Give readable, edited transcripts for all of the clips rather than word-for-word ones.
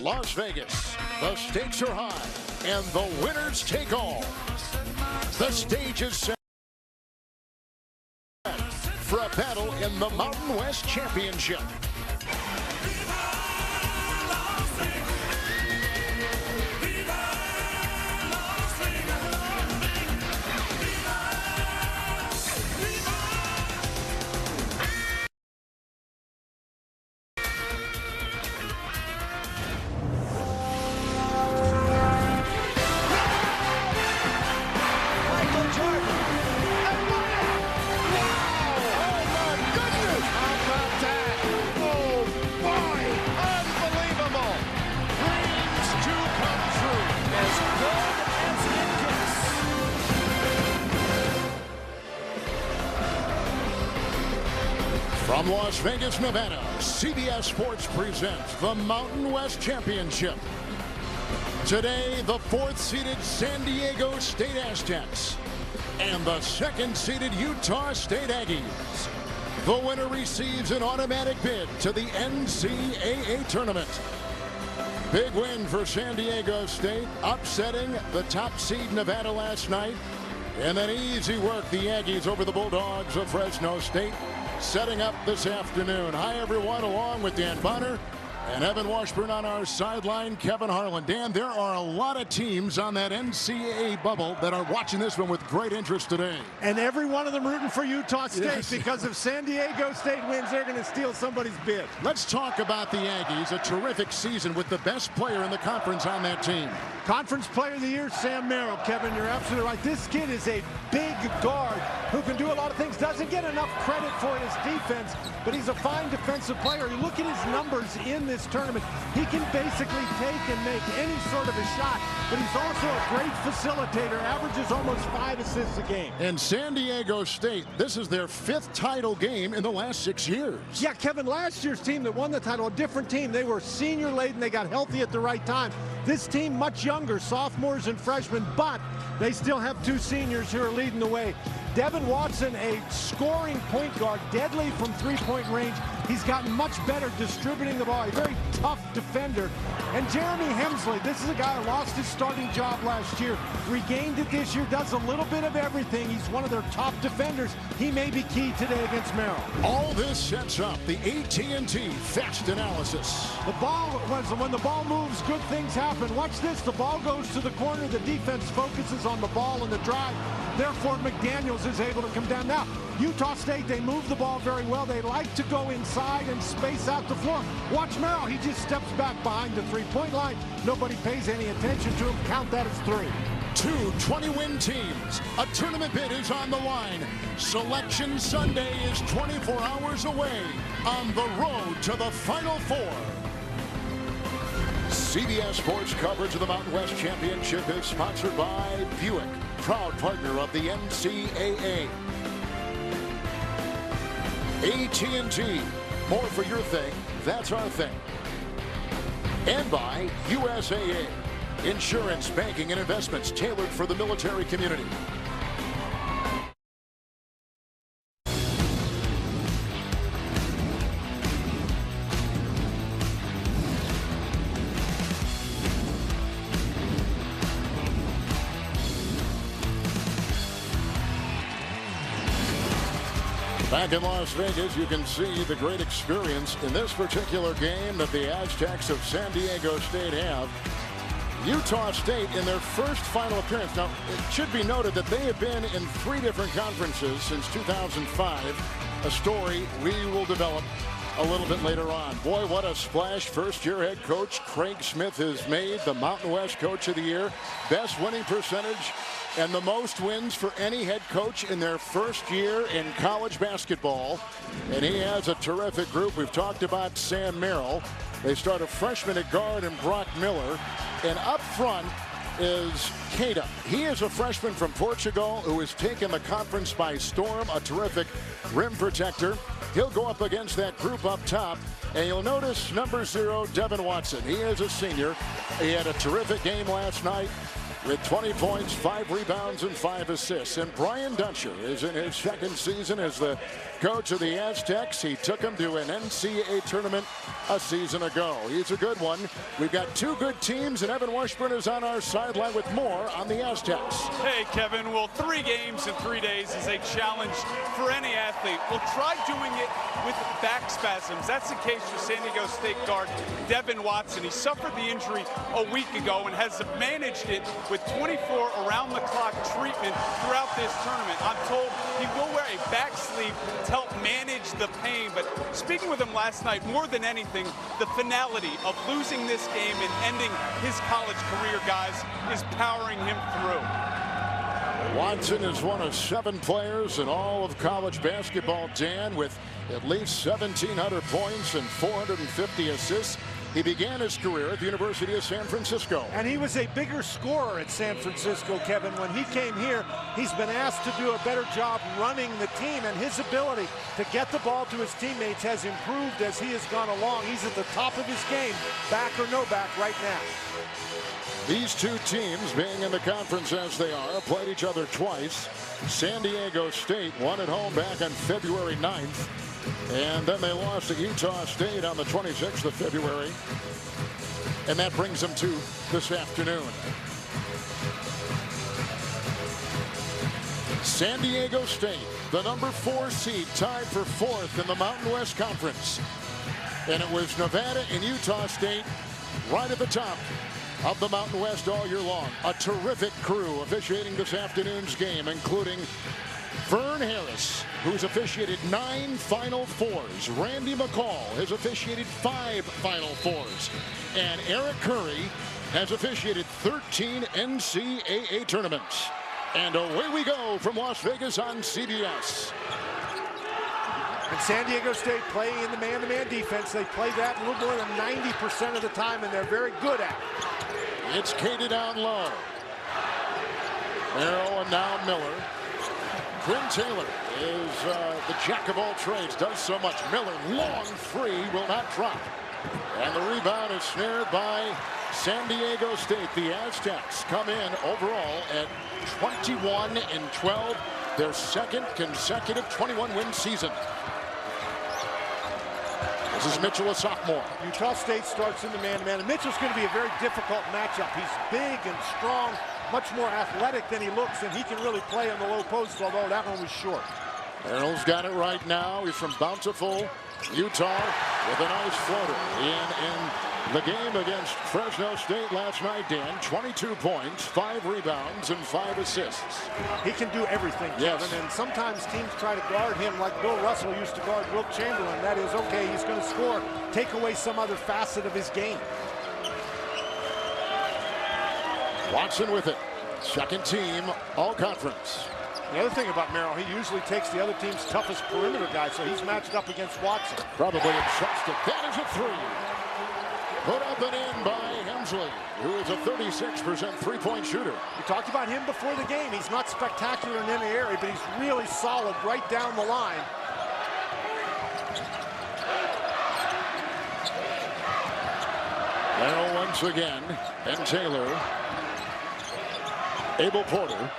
Las Vegas, the stakes are high, and the winners take all. The stage is set for a battle in the Mountain West Championship. From Las Vegas, Nevada, CBS Sports presents the Mountain West Championship. Today, the 4th-seeded San Diego State Aztecs and the 2nd-seeded Utah State Aggies. The winner receives an automatic bid to the NCAA tournament. Big win for San Diego State, upsetting the top seed Nevada last night. And then easy work, the Aggies over the Bulldogs of Fresno State, setting up this afternoon. Hi, everyone, along with Dan Bonner and Evan Washburn on our sideline, Kevin Harlan. Dan, there are a lot of teams on that NCAA bubble that are watching this one with great interest today. And every one of them rooting for Utah State, yes, because if San Diego State wins, they're going to steal somebody's bid. Let's talk about the Aggies. A terrific season with the best player in the conference on that team. Conference Player of the Year, Sam Merrill. Kevin, you're absolutely right. This kid is a big guard who can do a lot of things. Doesn't get enough credit for his defense, but he's a fine defensive player. You look at his numbers in this tournament. He can basically take and make any sort of a shot, but he's also a great facilitator, averages almost 5 assists a game. And San Diego State, this is their 5th title game in the last 6 years. Yeah, Kevin, last year's team that won the title, a different team. They were senior-laden. They got healthy at the right time. This team much younger, sophomores and freshmen, but they still have 2 seniors who are leading the way. Devin Watson, a scoring point guard, deadly from three-point range. He's gotten much better distributing the ball, a very tough defender. And Jeremy Hemsley, this is a guy who lost his starting job last year, regained it this year, does a little bit of everything. He's one of their top defenders. He may be key today against Merrill. All this sets up the AT&T Fast Analysis. The ball, when the ball moves, good things happen. Watch this, the ball goes to the corner, the defense focuses on the ball and the drive. Therefore, McDaniels is able to come down. Now, Utah State, they move the ball very well. They like to go inside and space out the floor. Watch Merrill, he just steps back behind the three-point line. Nobody pays any attention to him. Count that as 3. 2 20-win teams. A tournament bid is on the line. Selection Sunday is 24 hours away on the road to the Final Four. CBS Sports coverage of the Mountain West Championship is sponsored by Buick, proud partner of the NCAA. AT&T, more for your thing, that's our thing. And by USAA, insurance, banking, and investments tailored for the military community. Back in Las Vegas, you can see the great experience in this particular game that the Aztecs of San Diego State have. Utah State in their first final appearance. Now, it should be noted that they have been in 3 different conferences since 2005, a story we will develop a little bit later on. Boy, what a splash first-year head coach Craig Smith has made, the Mountain West Coach of the Year, best winning percentage, and the most wins for any head coach in their first year in college basketball. And he has a terrific group. We've talked about Sam Merrill. They start a freshman at guard and Brock Miller. And up front is Keita. He is a freshman from Portugal who has taken the conference by storm, a terrific rim protector. He'll go up against that group up top. And you'll notice number 0, Devin Watson. He is a senior. He had a terrific game last night with 20 points, 5 rebounds, and 5 assists. And Brian Dutcher is in his 2nd season as the coach of the Aztecs. He took them to an NCAA tournament a season ago. He's a good one. We've got two good teams, and Evan Washburn is on our sideline with more on the Aztecs. Hey, Kevin. Well, 3 games in 3 days is a challenge for any athlete. We'll try doing it with back spasms. That's the case for San Diego State guard Devin Watson. He suffered the injury a week ago and has managed it with 24 around-the-clock treatment throughout this tournament. I'm told he will wear a back sleeve to help manage the pain. But speaking with him last night, more than anything, the finality of losing this game and ending his college career, guys, is powering him through. Watson is one of 7 players in all of college basketball, Dan, with at least 1,700 points and 450 assists. He began his career at the University of San Francisco. And he was a bigger scorer at San Francisco, Kevin. When he came here, he's been asked to do a better job running the team, and his ability to get the ball to his teammates has improved as he has gone along. He's at the top of his game, back or no back right now. These two teams, being in the conference as they are, played each other twice. San Diego State won at home back on February 9th. And then they lost to Utah State on the 26th of February. And that brings them to this afternoon. San Diego State, the number 4 seed, tied for 4th in the Mountain West Conference. And it was Nevada and Utah State right at the top of the Mountain West all year long. A terrific crew officiating this afternoon's game, including Vern Harris, who's officiated 9 Final Fours. Randy McCall has officiated 5 Final Fours. And Eric Curry has officiated 13 NCAA tournaments. And away we go from Las Vegas on CBS. And San Diego State playing in the man-to-man defense. They play that a little more than 90% of the time, and they're very good at it. It's Katie down low. Merrill and now Miller. Quinn Taylor is the jack of all trades, does so much. Miller, long 3, will not drop. And the rebound is snared by San Diego State. The Aztecs come in overall at 21-12, their second consecutive 21-win season. This is Mitchell, a sophomore. Utah State starts in the man-to-man, and Mitchell's going to be a very difficult matchup. He's big and strong, much more athletic than he looks, and he can really play in the low post, although that one was short. Merrill's got it right now. He's from Bountiful, Utah, with a nice floater. In the game against Fresno State last night, Dan, 22 points, 5 rebounds, and 5 assists. He can do everything, Kevin, and sometimes teams try to guard him like Bill Russell used to guard Wilt Chamberlain. That is, okay, he's going to score, take away some other facet of his game. Watson with it. Second team, all conference. The other thing about Merrill, he usually takes the other team's toughest perimeter guy, so he's matched up against Watson. Probably exhausted. That is a 3. Put up and in by Hemsley, who is a 36% three-point shooter. We talked about him before the game. He's not spectacular in any area, but he's really solid right down the line. Merrill once again, and Taylor. Abel Porter.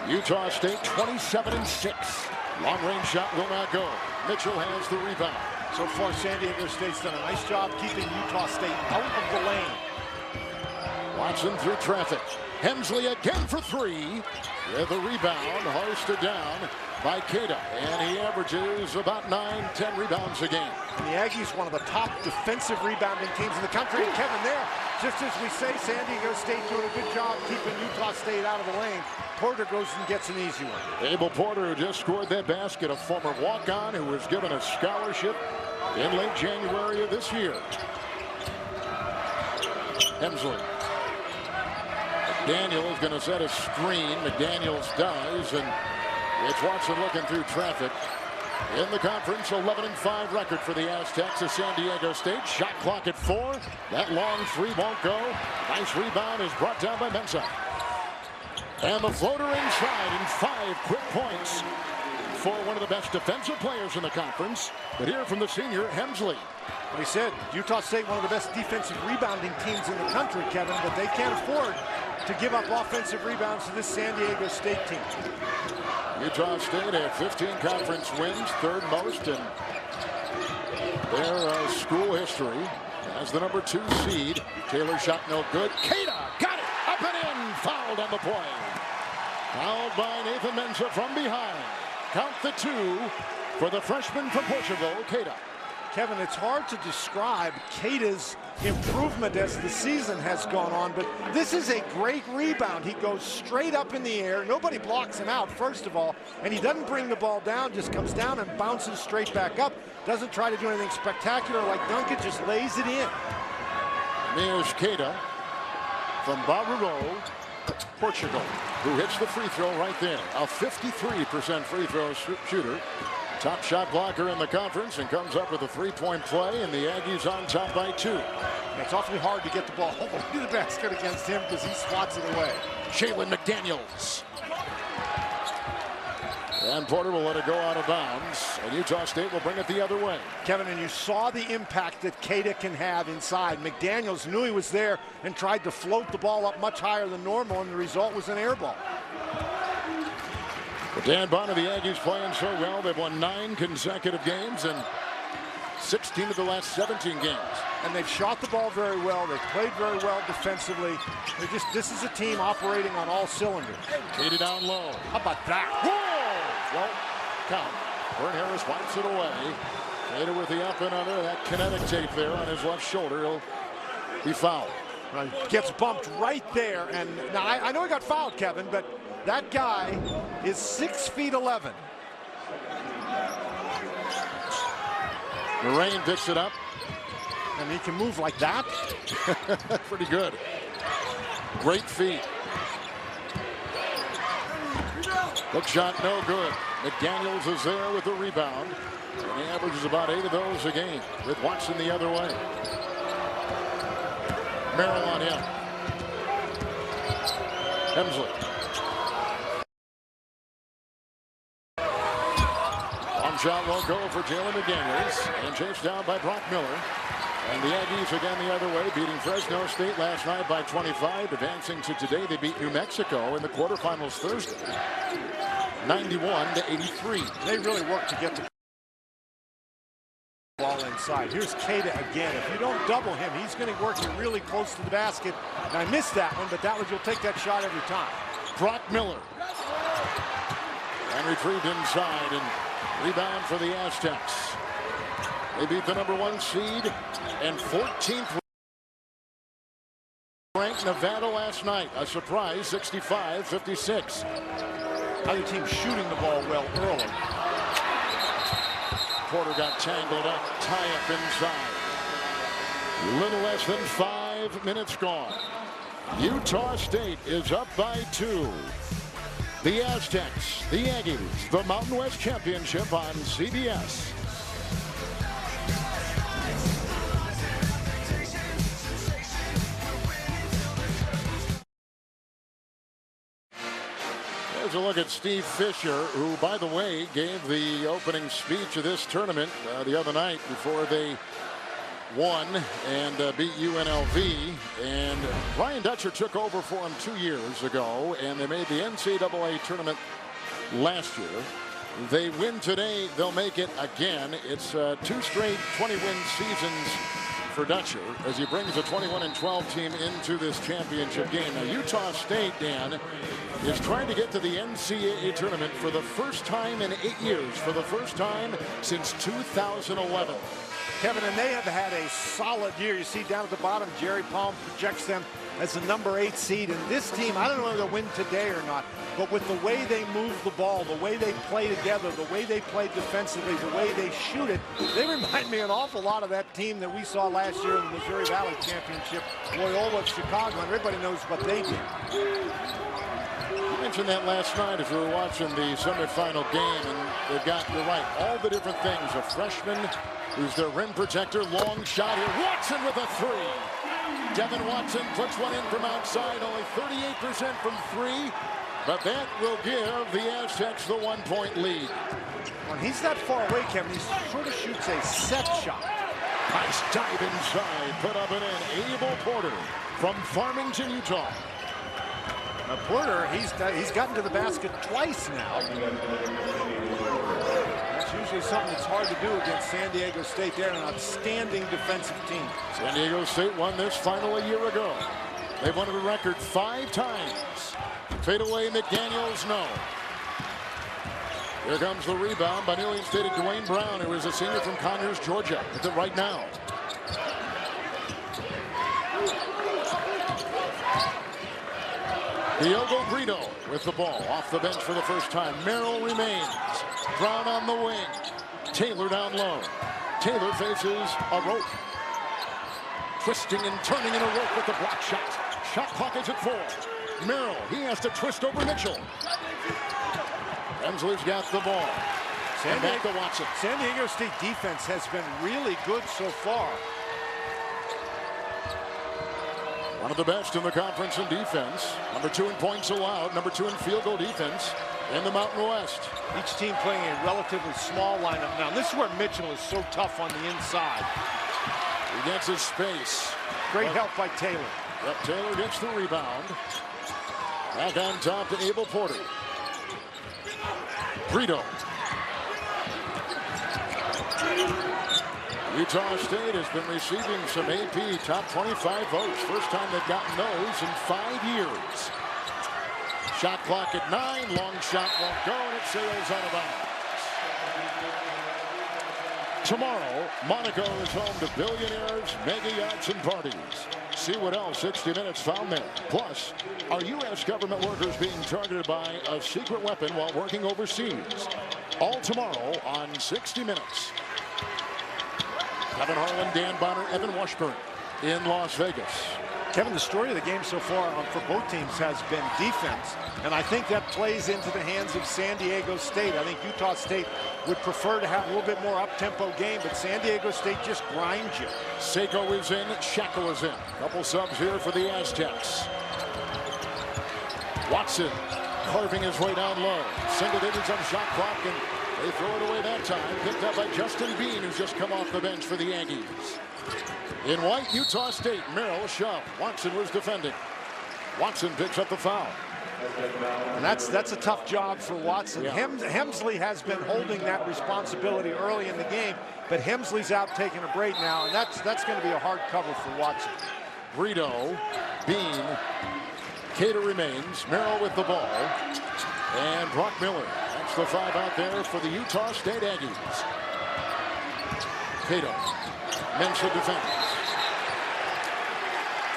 Utah State 27-6. Long-range shot will not go. Mitchell has the rebound. So far, San Diego State's done a nice job keeping Utah State out of the lane. Watson through traffic. Hemsley again for 3. With a rebound, hoisted down by Queta. And he averages about 9-10 rebounds a game. And the Aggies, one of the top defensive rebounding teams in the country. And Kevin, there, just as we say, San Diego State doing a good job keeping Utah State out of the lane. Porter goes and gets an easy one. Abel Porter, who just scored that basket, a former walk-on who was given a scholarship in late January of this year. Hemsley. McDaniel is going to set a screen. McDaniels does, and it's Watson looking through traffic. In the conference, 11-5 record for the Aztecs of San Diego State. Shot clock at 4. That long 3 won't go. Nice rebound is brought down by Mensah. And the floater inside, and 5 quick points for one of the best defensive players in the conference. But here from the senior, Hemsley. We said Utah State, one of the best defensive rebounding teams in the country, Kevin, but they can't afford to give up offensive rebounds to this San Diego State team. Utah State had 15 conference wins, third most in their school history. As the number 2 seed, Taylor shot no good. Keita got it, up and in, fouled on the play. Fouled by Nathan Mensah from behind. Count the 2 for the freshman from Portugal, Keita. Kevin, it's hard to describe Keita's improvement as the season has gone on, but this is a great rebound. He goes straight up in the air. Nobody blocks him out, first of all, and he doesn't bring the ball down, just comes down and bounces straight back up. Doesn't try to do anything spectacular like Duncan, just lays it in. Here's Keita from Barreiro, Portugal, who hits the free throw right there. A 53% free throw shooter. Top shot blocker in the conference, and comes up with a 3-point play, and the Aggies on top by 2. It's awfully hard to get the ball to the basket against him because he swats it away. Jalen McDaniels. And Porter will let it go out of bounds, and Utah State will bring it the other way. Kevin, and you saw the impact that Keita can have inside. McDaniels knew he was there and tried to float the ball up much higher than normal, and the result was an air ball. But Dan Bonner, the Aggies playing so well. They've won 9 consecutive games and 16 of the last 17 games. And they've shot the ball very well. They've played very well defensively. This is a team operating on all cylinders. Keita down low. How about that? Whoa! Well, count. Vern Harris wipes it away. Keita with the up and under. That kinetic tape there on his left shoulder. He'll be fouled. Gets bumped right there. And now I know he got fouled, Kevin, but that guy is 6'11". Moraine picks it up. And he can move like that. Pretty good. Great feet. Hook shot no good. McDaniels is there with the rebound. And he averages about 8 of those a game, with Watson the other way. Merrill on him. Hemsley. One shot won't go for Jalen McDaniels, and chased down by Brock Miller. And the Aggies again the other way, beating Fresno State last night by 25. Advancing to today, they beat New Mexico in the quarterfinals Thursday, 91-83. They really worked to get the ball inside. Here's Keita again. If you don't double him, he's going to work you really close to the basket. And I missed that one, but that was, you'll take that shot every time. Brock Miller. And retrieved inside, and rebound for the Aztecs. They beat the number 1 seed and 14th ranked Nevada last night. A surprise 65-56. Other team shooting the ball well early. Porter got tangled up, tie up inside. Little less than 5 minutes gone. Utah State is up by 2. The Aztecs, the Aggies, the Mountain West Championship on CBS. There's a look at Steve Fisher, who, by the way, gave the opening speech of this tournament the other night before they won and beat UNLV. And Ryan Dutcher took over for him 2 years ago, and they made the NCAA tournament last year. They win today, they'll make it again. It's 2 straight 20-win seasons for Dutcher as he brings a 21-12 team into this championship game. Now, Utah State, Dan, is trying to get to the NCAA tournament for the first time in 8 years, for the first time since 2011. Kevin, and they have had a solid year. You see down at the bottom, Jerry Palm projects them as the number 8 seed. And this team, I don't know whether they'll win today or not, but with the way they move the ball, the way they play together, the way they play defensively, the way they shoot it, they remind me an awful lot of that team that we saw last year in the Missouri Valley Championship, Loyola of Chicago, and everybody knows what they did. You mentioned that last night if you were watching the semifinal game, and they've got, you're right, all the different things. A freshman who's their rim protector, long shot here. Watson with a 3. Devin Watson puts one in from outside, only 38% from 3, but that will give the Aztecs the 1-point lead. When he's that far away, Kevin, he sort of shoots a set shot. Nice dive inside, put up and in. Abel Porter from Farmington, Utah. Now Porter, he's gotten to the basket twice now. That's usually something that's hard to do against San Diego State. They're an outstanding defensive team. San Diego State won this final a year ago. They've won it a record 5 times. Fade away, McDaniels, no. Here comes the rebound by newly instated Dwayne Brown, who is a senior from Conyers, Georgia. It's it right now. Diogo Brito with the ball off the bench for the first time. Merrill remains. Brown on the wing. Taylor down low. Taylor faces a rope. Twisting and turning in a rope with the block shot. Shot clock is at 4. Merrill, he has to twist over Mitchell. Hemsley's got the ball. And back to Watson. San Diego State defense has been really good so far. One of the best in the conference in defense. Number 2 in points allowed. Number 2 in field goal defense in the Mountain West. Each team playing a relatively small lineup now. This is where Mitchell is so tough on the inside. He gets his space. Great help by Taylor. Yep, Taylor gets the rebound. Back on top to Abel Porter. Brito. Utah State has been receiving some AP top 25 votes. First time they've gotten those in 5 years. Shot clock at 9. Long shot won't go, and it sails out of bounds. Tomorrow, Monaco is home to billionaires, mega yachts, and parties. See what else 60 Minutes found there. Plus, are U.S. government workers being targeted by a secret weapon while working overseas? All tomorrow on 60 Minutes. Kevin Harlan, Dan Bonner, Evan Washburn in Las Vegas. Kevin, the story of the game so far for both teams has been defense, and I think that plays into the hands of San Diego State. I think Utah State would prefer to have a little bit more up-tempo game, but San Diego State just grinds you. Seiko is in, Shackle is in. Couple subs here for the Aztecs. Watson carving his way down low. Single digits on shot clock, and they throw it away that time. Picked up by Justin Bean, who's just come off the bench for the Aggies. In white, Utah State. Merrill shoved. Watson was defending. Watson picks up the foul. And that's a tough job for Watson. Yeah. Hemsley has been holding that responsibility early in the game, but Hemsley's out taking a break now, and that's going to be a hard cover for Watson. Brito, Bean, Cater remains. Merrill with the ball. And Brock Miller. That's the 5 out there for the Utah State Aggies. Cato. Mensa defends.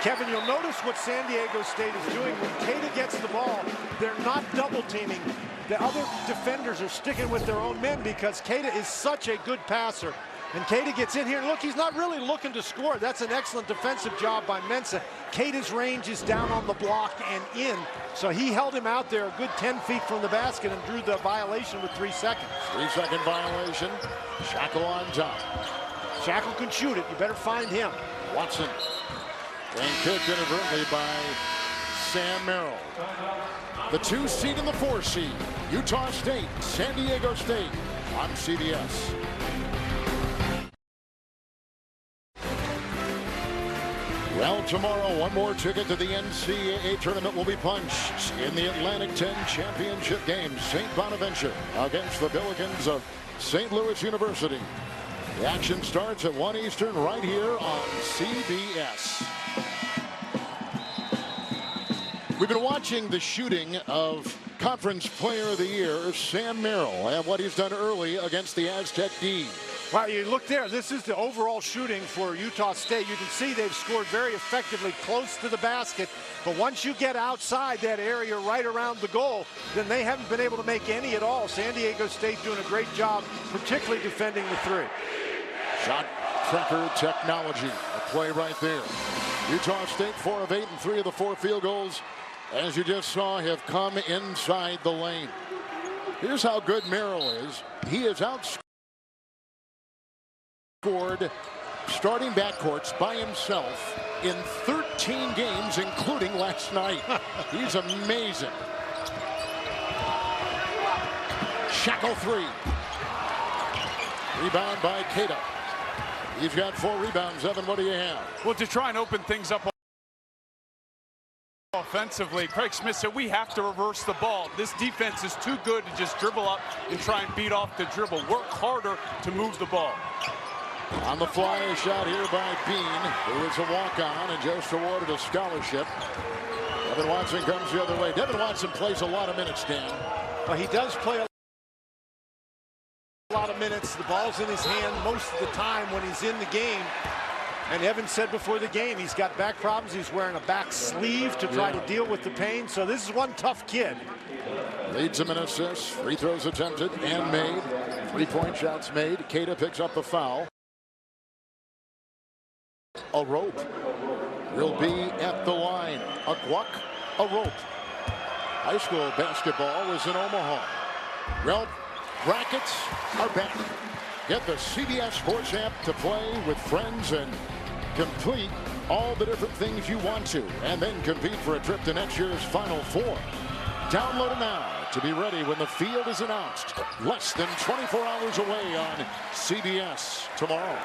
Kevin, you'll notice what San Diego State is doing. When Keita gets the ball, they're not double teaming. The other defenders are sticking with their own men because Keita is such a good passer. And Keita gets in here. Look, he's not really looking to score. That's an excellent defensive job by Mensa. Keita's range is down on the block and in. So he held him out there a good 10 feet from the basket and drew the violation with 3 seconds. 3-second violation. Shackle on top. Shackle can shoot it. You better find him. Watson. And kicked inadvertently by Sam Merrill. The 2 seed and the 4 seed. Utah State, San Diego State on CBS. Well, tomorrow, one more ticket to the NCAA tournament will be punched in the Atlantic 10 championship game. St. Bonaventure against the Billikens of St. Louis University. The action starts at 1 Eastern right here on CBS. We've been watching the shooting of Conference Player of the Year, Sam Merrill, and what he's done early against the Aztec D. Well, you look there. This is the overall shooting for Utah State. You can see they've scored very effectively close to the basket. But once you get outside that area right around the goal, then they haven't been able to make any at all. San Diego State doing a great job, particularly defending the 3. Shot tracker technology. A play right there. Utah State 4 of 8 and 3 of the 4 field goals, as you just saw, have come inside the lane. Here's how good Merrill is. He is outscored starting backcourts by himself in 13 games, including last night. He's amazing. Shackle 3. Rebound by Keita. He's got 4 rebounds. Evan, what do you have? Well, to try and open things up offensively. Craig Smith said we have to reverse the ball. This defense is too good to just dribble up and try and beat off the dribble. Work harder to move the ball. On the fly, a shot here by Bean, who is a walk-on and just awarded a scholarship. Devin Watson comes the other way. Devin Watson plays a lot of minutes, Dan. Well, he does play a lot of minutes. The ball's in his hand most of the time when he's in the game. And Evan said before the game, he's got back problems. He's wearing a back sleeve to try to deal with the pain. So this is one tough kid. Leads him in assists. Free throws attempted and made. 3-point shots made. Keita picks up the foul. A rope will be at the line. A guac, a rope. High school basketball is in Omaha. Well, brackets are back. Get the CBS Sports app to play with friends and complete all the different things you want to, and then compete for a trip to next year's Final Four. Download it now to be ready when the field is announced. Less than 24 hours away on CBS tomorrow.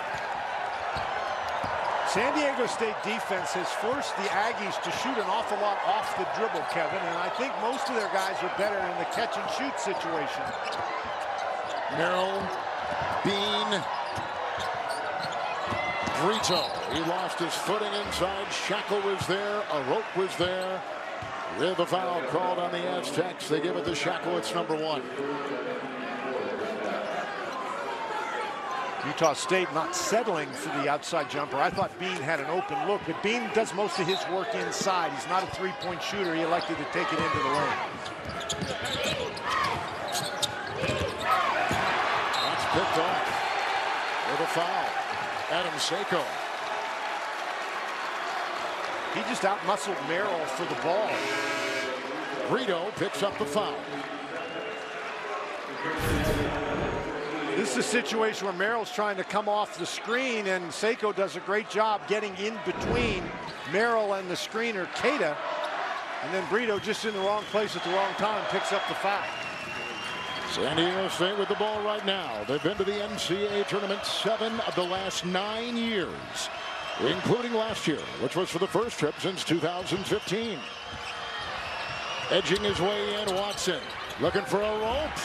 San Diego State defense has forced the Aggies to shoot an awful lot off the dribble, Kevin, and I think most of their guys are better in the catch-and-shoot situation. Merrill, Bean, Brito. He lost his footing inside. Shackle was there. A rope was there. With the foul called on the Aztecs, they give it to Shackle. It's number 1. Utah State not settling for the outside jumper. I thought Bean had an open look, but Bean does most of his work inside. He's not a three-point shooter. He elected to take it into the lane. That's picked off with a foul. Adam Seiko. He just out-muscled Merrill for the ball. Brito picks up the foul. This is a situation where Merrill's trying to come off the screen, and Seiko does a great job getting in between Merrill and the screener, Keita. And then Brito, just in the wrong place at the wrong time, picks up the foul. San Diego State with the ball right now. They've been to the NCAA tournament 7 of the last 9 years, including last year, which was for the first trip since 2015. Edging his way in, Watson looking for a rope.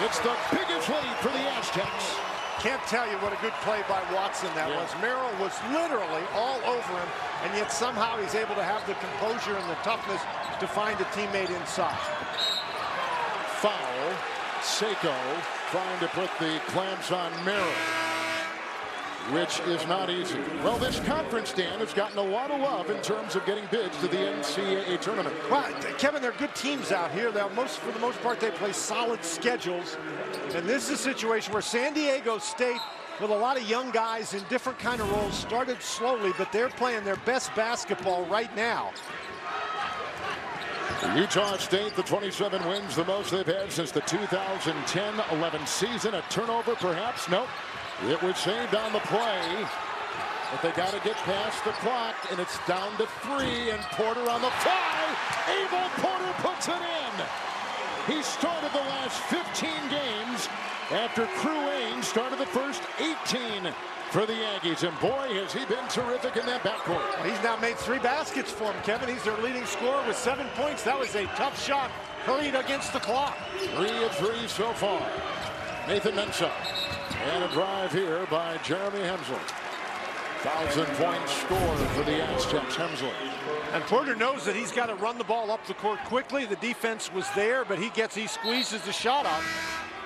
It's the biggest lead for the Aztecs. Can't tell you what a good play by Watson that was. Merrill was literally all over him, and yet somehow he's able to have the composure and the toughness to find a teammate inside. Foul. Seiko trying to put the clamps on Merrill, which is not easy. Well, this conference, Dan, has gotten a lot of love in terms of getting bids to the NCAA tournament. Well, Kevin, they're good teams out here. For the most part, they play solid schedules. And this is a situation where San Diego State, with a lot of young guys in different kind of roles, started slowly, but they're playing their best basketball right now. Utah State, the 27 wins, the most they've had since the 2010-11 season. A turnover, perhaps? Nope. It was saved on the play, but they got to get past the clock, and it's down to 3, and Porter on the fly. Abel Porter puts it in. He started the last 15 games after Crew Ains started the first 18 for the Aggies, and boy, has he been terrific in that backcourt. Well, he's now made 3 baskets for him, Kevin. He's their leading scorer with 7 points. That was a tough shot, hurried against the clock. 3 of 3 so far. Nathan Mensah. And a drive here by Jeremy Hemsley. 1,000-point score for the Aztecs, Hemsley. And Porter knows that he's got to run the ball up the court quickly. The defense was there, but he squeezes the shot up.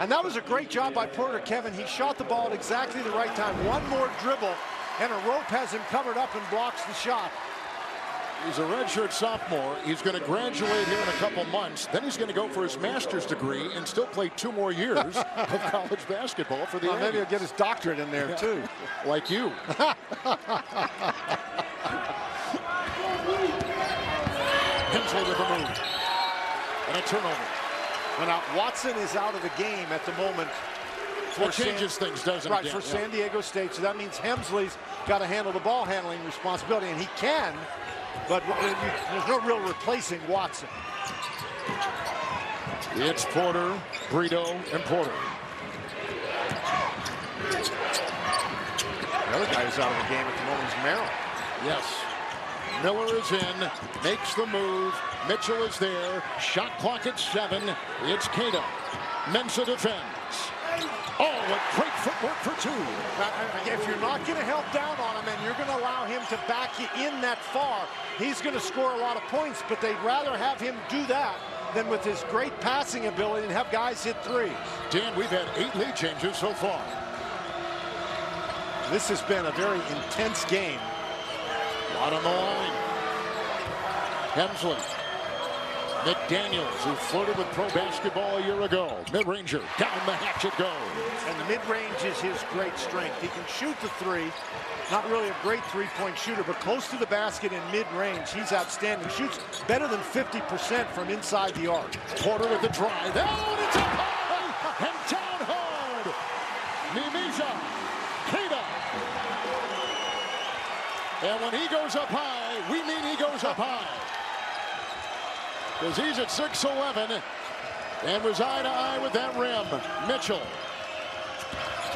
And that was a great job by Porter, Kevin. He shot the ball at exactly the right time. One more dribble, and a rope has him covered up and blocks the shot. He's a redshirt sophomore. He's going to graduate here in a couple months. Then he's going to go for his master's degree and still play 2 more years of college basketball for the Aggies. Maybe he'll get his doctorate in there, too. Like you. Hemsley with the move. And a turnover. Well, now, Watson is out of the game at the moment. That changes things, doesn't it? Right, for San Diego State. So that means Hemsley's got to handle the ball handling responsibility, and he can. But there's no real replacing Watson. It's Porter, Brito, and Porter. The other guy who's out of the game at the moment is Merrill. Yes. Miller is in, makes the move. Mitchell is there. Shot clock at 7. It's Keita. Mensah defends. Oh, what great footwork for 2. If you're not going to help down on him and you're going to allow him to back you in that far, he's going to score a lot of points, but they'd rather have him do that than with his great passing ability and have guys hit threes. Dan, we've had 8 lead changes so far. This has been a very intense game. A lot on the line. Hemsley. McDaniels, who flirted with pro basketball a year ago. Mid-ranger, down the hatch it goes. And the mid-range is his great strength. He can shoot the 3. Not really a great three-point shooter, but close to the basket in mid-range, he's outstanding. Shoots better than 50% from inside the arc. Porter with the drive. Oh, and it's up high and down hard. Mimiza, Keita. And when he goes up high, we mean he goes up high. Because he's at 6'11", and was eye-to-eye with that rim. Mitchell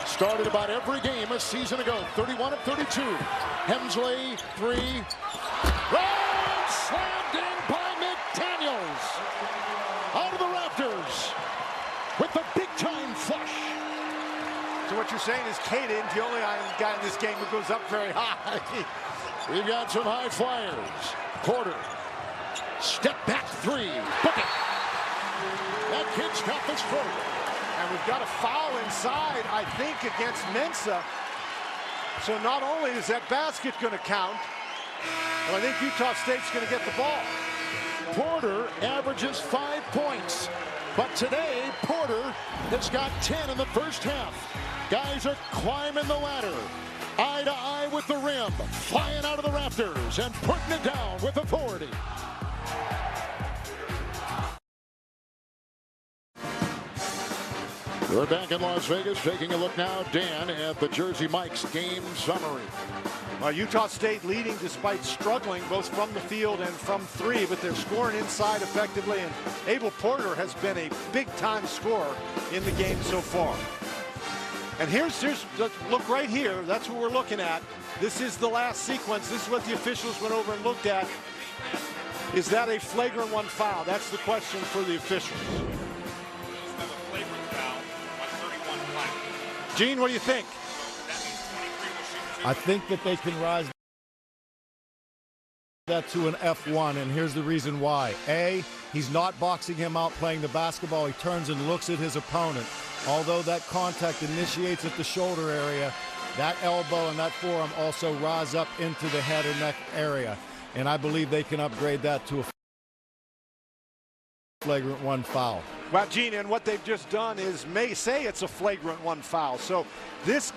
started about every game a season ago, 31 of 32. Hemsley, 3. Oh, slammed in by McDaniels. Out of the Raptors with the big-time flush. So what you're saying is Keita is the only guy in this game who goes up very high. We've got some high flyers. Porter. Step back 3. Book it. That kid's got this throat. And we've got a foul inside, I think, against Mensah. So not only is that basket going to count, but I think Utah State's going to get the ball. Porter averages 5 points. But today, Porter has got 10 in the first half. Guys are climbing the ladder. Eye to eye with the rim. Flying out of the rafters and putting it down with authority. We're back in Las Vegas, taking a look now, Dan, at the Jersey Mike's game summary. Well, Utah State leading despite struggling both from the field and from 3, but they're scoring inside effectively, and Abel Porter has been a big-time scorer in the game so far. And here's look right here. That's what we're looking at. This is the last sequence. This is what the officials went over and looked at. Is that a flagrant 1 foul? That's the question for the officials. Gene, what do you think? I think that they can rise that to an F1, and here's the reason why. A, he's not boxing him out playing the basketball. He turns and looks at his opponent. Although that contact initiates at the shoulder area, that elbow and that forearm also rise up into the head or neck area. And I believe they can upgrade that to a flagrant 1 foul. Well, Gene, and what they've just done is may say it's a flagrant 1 foul. So this,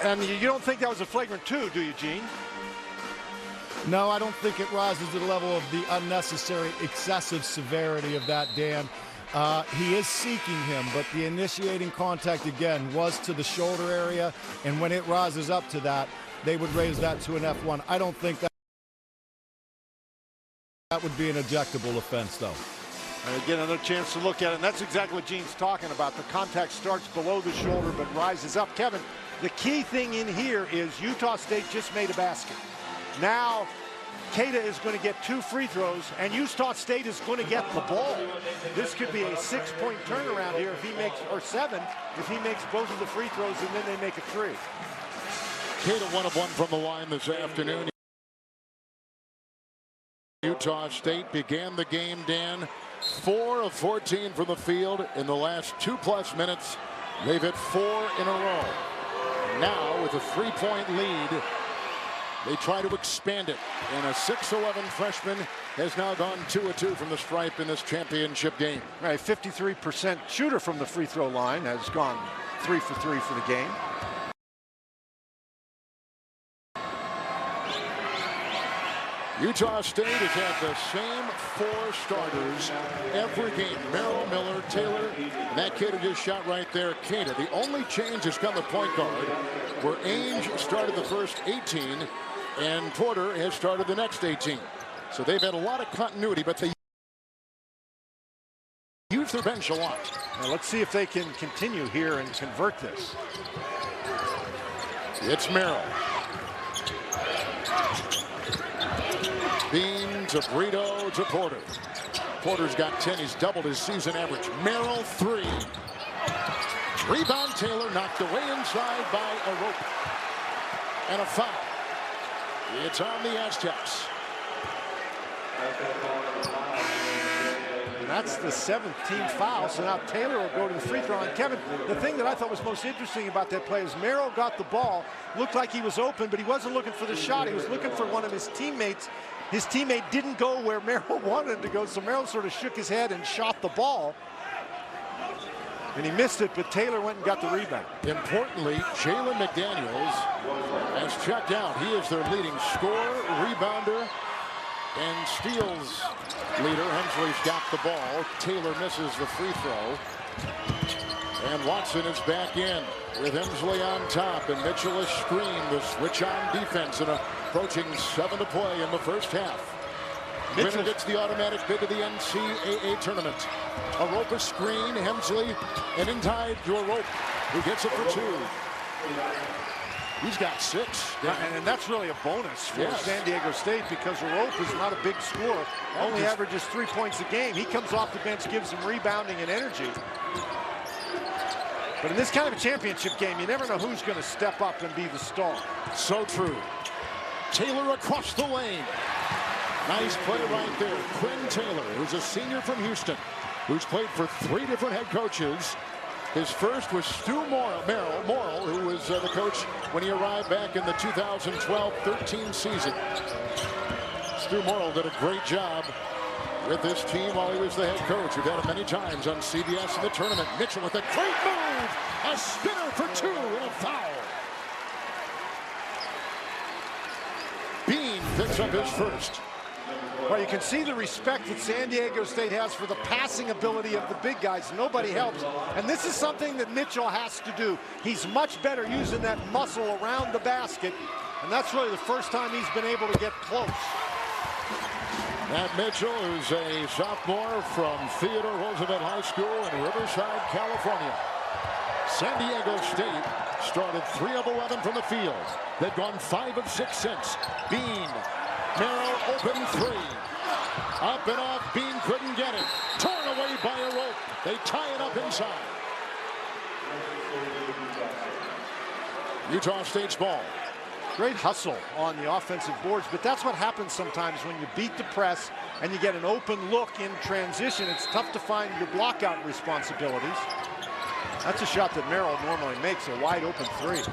and you don't think that was a flagrant 2, do you, Gene? No, I don't think it rises to the level of the unnecessary, excessive severity of that, Dan. He is seeking him, but the initiating contact, again, was to the shoulder area, and when it rises up to that, they would raise that to an F1. I don't think that would be an ejectable offense, though. And again, another chance to look at it, and that's exactly what Gene's talking about. The contact starts below the shoulder but rises up. Kevin, the key thing in here is Utah State just made a basket. Now, Keita is going to get 2 free throws, and Utah State is going to get the ball. This could be a 6-point turnaround here if he makes, or 7, if he makes both of the free throws and then they make a 3. Keita 1 of 1 from the line this afternoon. Utah State began the game, Dan, 4 of 14 from the field in the last 2+ minutes. They've hit 4 in a row. Now, with a 3-point lead, they try to expand it. And a 6'11" freshman has now gone 2 of 2 from the stripe in this championship game. Right, 53% shooter from the free throw line, has gone 3 for 3 for the game. Utah State has had the same 4 starters every game. Merrill, Miller, Taylor, and that kid who just shot right there, Keita. The only change has come the point guard, where Ainge started the first 18, and Porter has started the next 18. So they've had a lot of continuity, but they use their bench a lot. Now let's see if they can continue here and convert this. It's Merrill. a burrito to Porter. Porter's got 10. He's doubled his season average. Merrill 3. Rebound Taylor knocked away inside by a rope. And a foul. It's on the Aztecs. And that's the 7th team foul, so now Taylor will go to the free throw. And Kevin, the thing that I thought was most interesting about that play is Merrill got the ball, looked like he was open, but he wasn't looking for the shot. He was looking for one of his teammates. His teammate didn't go where Merrill wanted to go, so Merrill sort of shook his head and shot the ball. And he missed it, but Taylor went and got the rebound. Importantly, Jalen McDaniels has checked out. He is their leading scorer, rebounder, and steals leader. Hensley's got the ball. Taylor misses the free throw. And Watson is back in with Hensley on top. And Mitchell is screened. The switch on defense and approaching 7 to play in the first half. Mitchell gets the automatic bid to the NCAA tournament. A rope is screen. Hensley and inside to a rope. Who gets it for 2. He's got 6. And that's really a bonus for San Diego State because a rope is not a big scorer. Only averages 3 points a game. He comes off the bench, gives them rebounding and energy. But in this kind of a championship game, you never know who's going to step up and be the star. So true. Taylor across the lane. Nice play right there. Quinn Taylor, who's a senior from Houston, who's played for 3 different head coaches. His first was Stu Morrill, who was the coach when he arrived back in the 2012-13 season. Stu Morrill did a great job with this team while he was the head coach. We've had him many times on CBS in the tournament. Mitchell with a great move. A spinner for 2 and a foul. Bean picks up his first. Well, you can see the respect that San Diego State has for the passing ability of the big guys. Nobody helps. And this is something that Mitchell has to do. He's much better using that muscle around the basket. And that's really the first time he's been able to get close. Matt Mitchell, who's a sophomore from Theodore Roosevelt High School in Riverside, California. San Diego State started 3 of 11 from the field. They've gone 5 of 6 since. Bean. Merrill open 3. Up and off. Bean couldn't get it. Torn away by a rope. They tie it up inside. Utah State's ball. Great hustle on the offensive boards, but that's what happens sometimes when you beat the press and you get an open look in transition. It's tough to find your blockout responsibilities. That's a shot that Merrill normally makes, a wide open 3.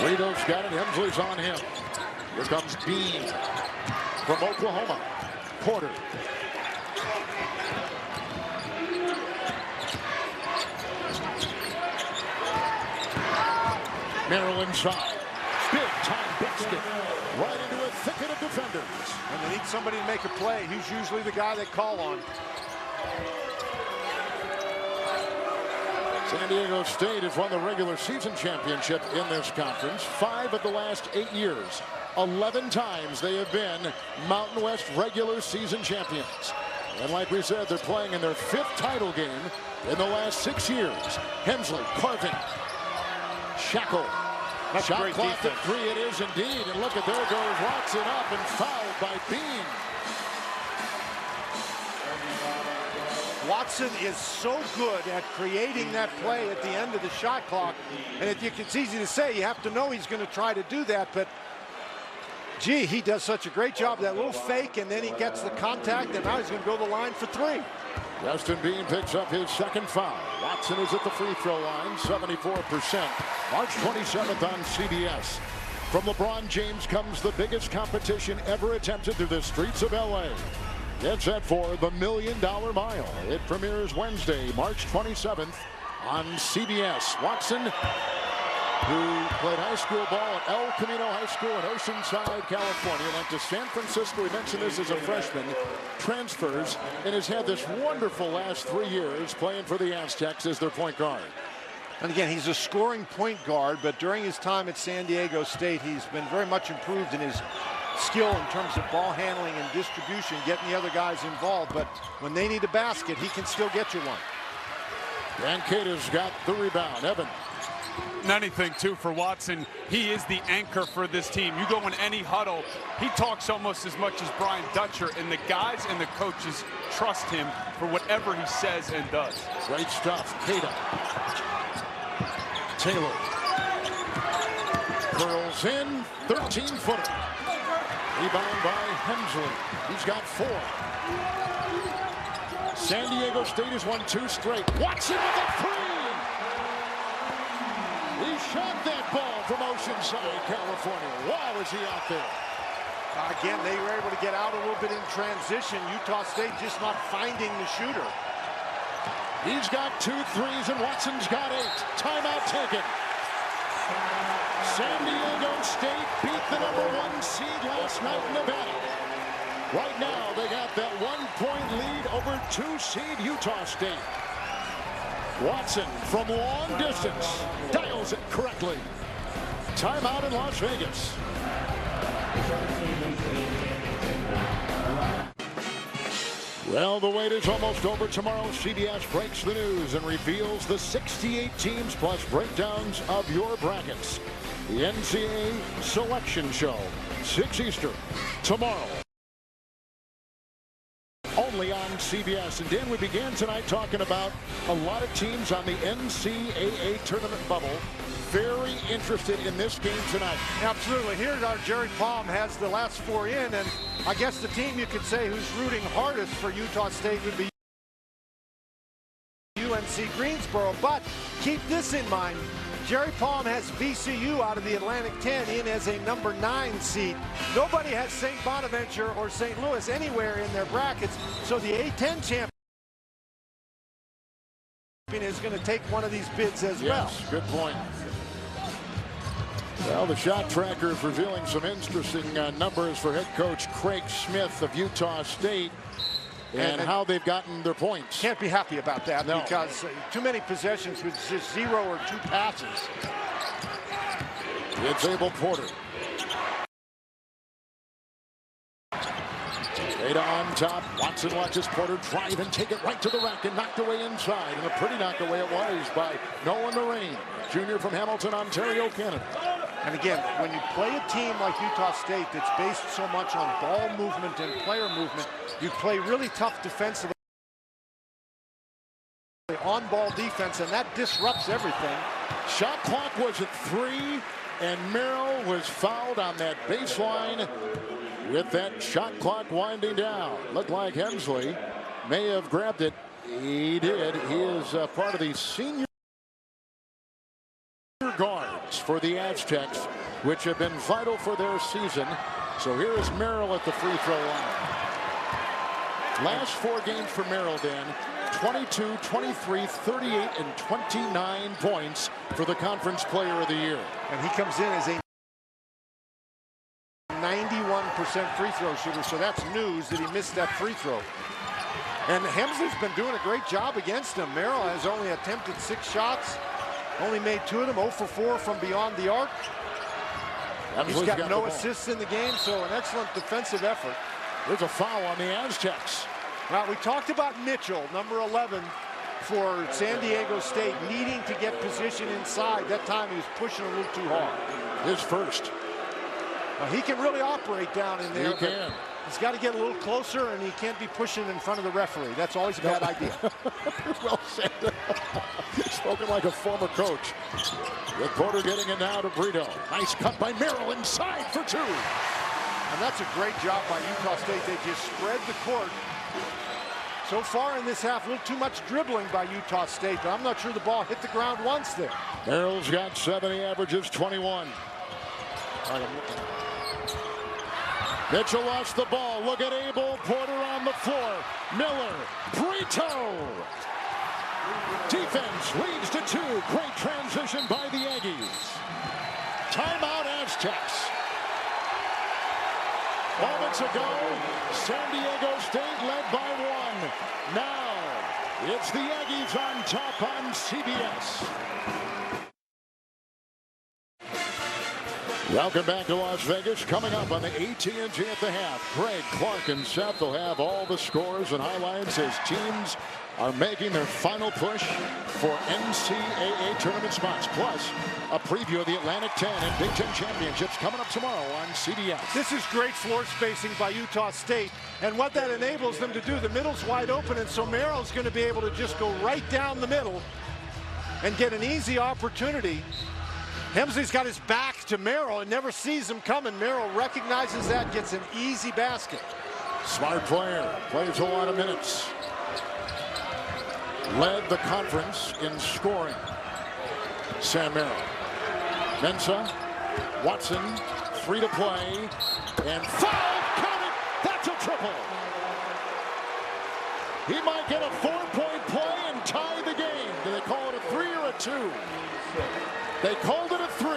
Rito's got it. Hensley's on him. Here comes Bean from Oklahoma. Porter. Merrill inside. Big time basket. Right into a thicket of defenders. And they need somebody to make a play. He's usually the guy they call on. San Diego State has won the regular season championship in this conference 5 of the last 8 years. 11 times they have been Mountain West regular season champions. And like we said, they're playing in their 5th title game in the last 6 years. Hensley carving. Shackle. That's Shot great clock defense. at 3. It is indeed. And look at there goes Watson up and fouled by Bean. Watson is so good at creating that play at the end of the shot clock. And it's easy to say, you have to know he's going to try to do that. But, gee, he does such a great job. That little fake, and then he gets the contact, and now he's going to go to the line for 3. Justin Bean picks up his 2nd foul. Watson is at the free throw line, 74%. March 27th on CBS. From LeBron James comes the biggest competition ever attempted through the streets of L.A. Get set for the $1 Million Mile. It premieres Wednesday, March 27th on CBS. Watson, who played high school ball at El Camino High School in Oceanside, California, went to San Francisco. We mentioned this as a freshman, transfers, and has had this wonderful last 3 years playing for the Aztecs as their point guard. And again, he's a scoring point guard, but during his time at San Diego State, he's been very much improved in his skill in terms of ball handling and distribution, getting the other guys involved. But when they need a basket, he can still get you one. Dan Cata's got the rebound. Evan And anything, too, for Watson. He is the anchor for this team. You go in any huddle, he talks almost as much as Brian Dutcher, and the guys and the coaches trust him for whatever he says and does. Great stuff. Cada. Taylor. Curls in. 13-footer. Rebound by Hemsley. He's got 4. San Diego State has won 2 straight. Watson with a 3. He shot that ball from Oceanside, California. Wow, is he out there. Again, they were able to get out a little bit in transition. Utah State just not finding the shooter. He's got 2 threes, and Watson's got 8. Timeout taken. San Diego State beat the #1 seed last night in Nevada. Right now, they got that 1-point lead over 2 seed Utah State. Watson from long distance dials it correctly. Timeout in Las Vegas. Well, the wait is almost over. Tomorrow, CBS breaks the news and reveals the 68 teams plus breakdowns of your brackets. The NCAA Selection Show, 6 Eastern, tomorrow. Only on CBS. And Dan, we began tonight talking about a lot of teams on the NCAA tournament bubble very interested in this game tonight. Absolutely. Here's our Jerry Palm has the last 4 in, and I guess the team you could say who's rooting hardest for Utah State would be UNC Greensboro. But keep this in mind. Jerry Palm has VCU out of the Atlantic 10 in as a #9 seed. Nobody has St. Bonaventure or St. Louis anywhere in their brackets, so the A10 champion is going to take one of these bids as well. Yes, good point. Well, the shot tracker is revealing some interesting numbers for head coach Craig Smith of Utah State and how they've gotten their points. Can't be happy about that No. because too many possessions with just 0 or 2 passes. It's Abel Porter. Ada on top. Watson watches Porter drive and take it right to the rack and knocked away inside. And a pretty knock away it was by Nolan Lorraine, junior from Hamilton, Ontario, Canada. And again, when you play a team like Utah State that's based so much on ball movement and player movement, you play really tough defensively, on-ball defense, and that disrupts everything. Shot clock was at 3, and Merrill was fouled on that baseline with that shot clock winding down. Looked like Hemsley may have grabbed it. He did. He is part of the senior guards for the Aztecs, which have been vital for their season. So here is Merrill at the free throw line. Last 4 games for Merrill, then 22, 23, 38, and 29 points for the Conference Player of the Year. And he comes in as a 91% free throw shooter, so that's news that he missed that free throw. And Hemsley's been doing a great job against him. Merrill has only attempted 6 shots, only made 2 of them, 0 for 4 from beyond the arc. He's got no assists in the game, so an excellent defensive effort. There's a foul on the Aztecs. Now, we talked about Mitchell, number 11 for San Diego State, needing to get position inside. That time he was pushing a little too hard. His first. Now, he can really operate down in there. He can. He's got to get a little closer, and he can't be pushing in front of the referee. That's always a bad idea. Well said. Spoken like a former coach. With Porter getting it now to Brito. Nice cut by Merrill inside for 2. And that's a great job by Utah State. They just spread the court. So far in this half, a little too much dribbling by Utah State, but I'm not sure the ball hit the ground once there. Merrill's got 7, he averages 21. Mitchell lost the ball. Look at Abel Porter on the floor. Miller, Brito. Defense leads to 2. Great transition by the Aggies. Timeout Aztecs. Moments ago, San Diego State led by 1. Now, it's the Aggies on top on CBS. Welcome back to Las Vegas. Coming up on the AT&T at the half, Greg, Clark, and Seth will have all the scores and highlights as teams are making their final push for NCAA tournament spots. Plus, a preview of the Atlantic 10 and Big Ten championships coming up tomorrow on CBS. This is great floor spacing by Utah State, and what that enables them to do, the middle's wide open, and so Merrill's going to be able to just go right down the middle and get an easy opportunity. Hemsley's got his back to Merrill and never sees him coming. Merrill recognizes that, gets an easy basket. Smart player, plays a lot of minutes. Led the conference in scoring. Sam Merrill. Mensah, Watson, 3 to play, and foul, count it, that's a triple. He might get a 4-point play and tie the game. Do they call it a 3 or a 2? They called it a 3.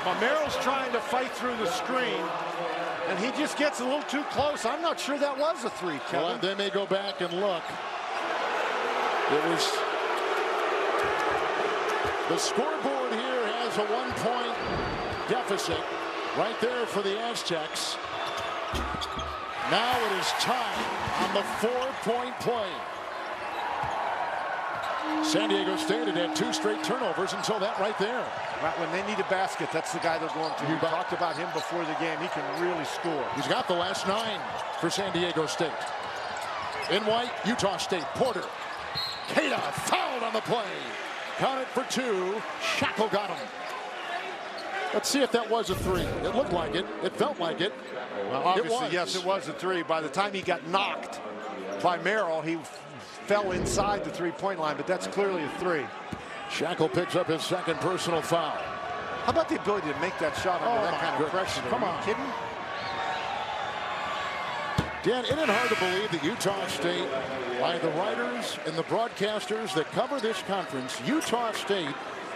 Well, Merrill's trying to fight through the screen, and he just gets a little too close. I'm not sure that was a 3, Kevin. Well, they may go back and look. It was... The scoreboard here has a 1-point deficit right there for the Aztecs. Now it is tied on the 4-point play. San Diego State had had 2 straight turnovers until that right there. Right, when they need a basket, that's the guy they're going to. We talked about him before the game. He can really score. He's got the last 9 for San Diego State. In white, Utah State. Porter. Keita fouled on the play. Count it for 2. Shackle got him. Let's see if that was a 3. It looked like it. It felt like it. Well, obviously, yes, it was a 3. By the time he got knocked by Merrill, he fell inside the 3-point line, but that's clearly a 3. Shackle picks up his 2nd personal foul. How about the ability to make that shot under that kind of pressure? Come on. Kidding? Dan, isn't it hard to believe that Utah State, by the writers and the broadcasters that cover this conference, Utah State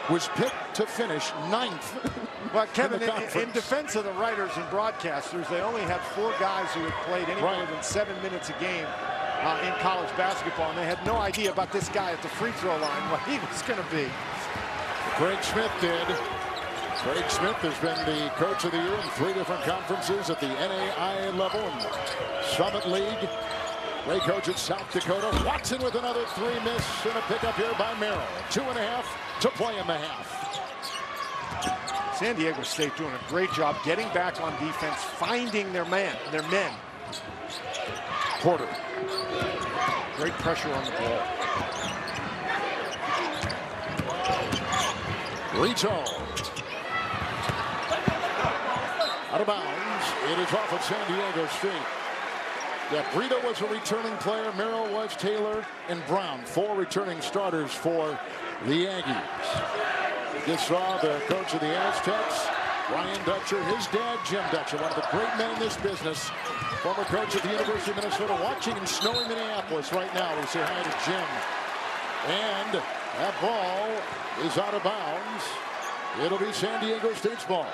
was picked to finish 9th. Well, Kevin, in defense of the writers and broadcasters, they only had 4 guys who had played any more than 7 minutes a game in college basketball, and they had no idea about this guy at the free throw line, what he was going to be. Craig Smith did. Craig Smith has been the coach of the year in 3 different conferences at the NAIA level and Summit League. Great coach at South Dakota. Watson with another 3 miss and a pickup here by Merrill. 2.5 to play in the half. San Diego State doing a great job getting back on defense, finding their men. Porter. Great pressure on the ball. Rito. Out of bounds. It is off of San Diego State. Yeah, Brito was a returning player. Merrill was, Taylor, and Brown. 4 returning starters for the Aggies. Just saw the coach of the Aztecs, Ryan Dutcher, his dad, Jim Dutcher, one of the great men in this business. Former coach at the University of Minnesota, watching in snowy Minneapolis right now. We say hi to Jim. And that ball is out of bounds. It'll be San Diego State's ball.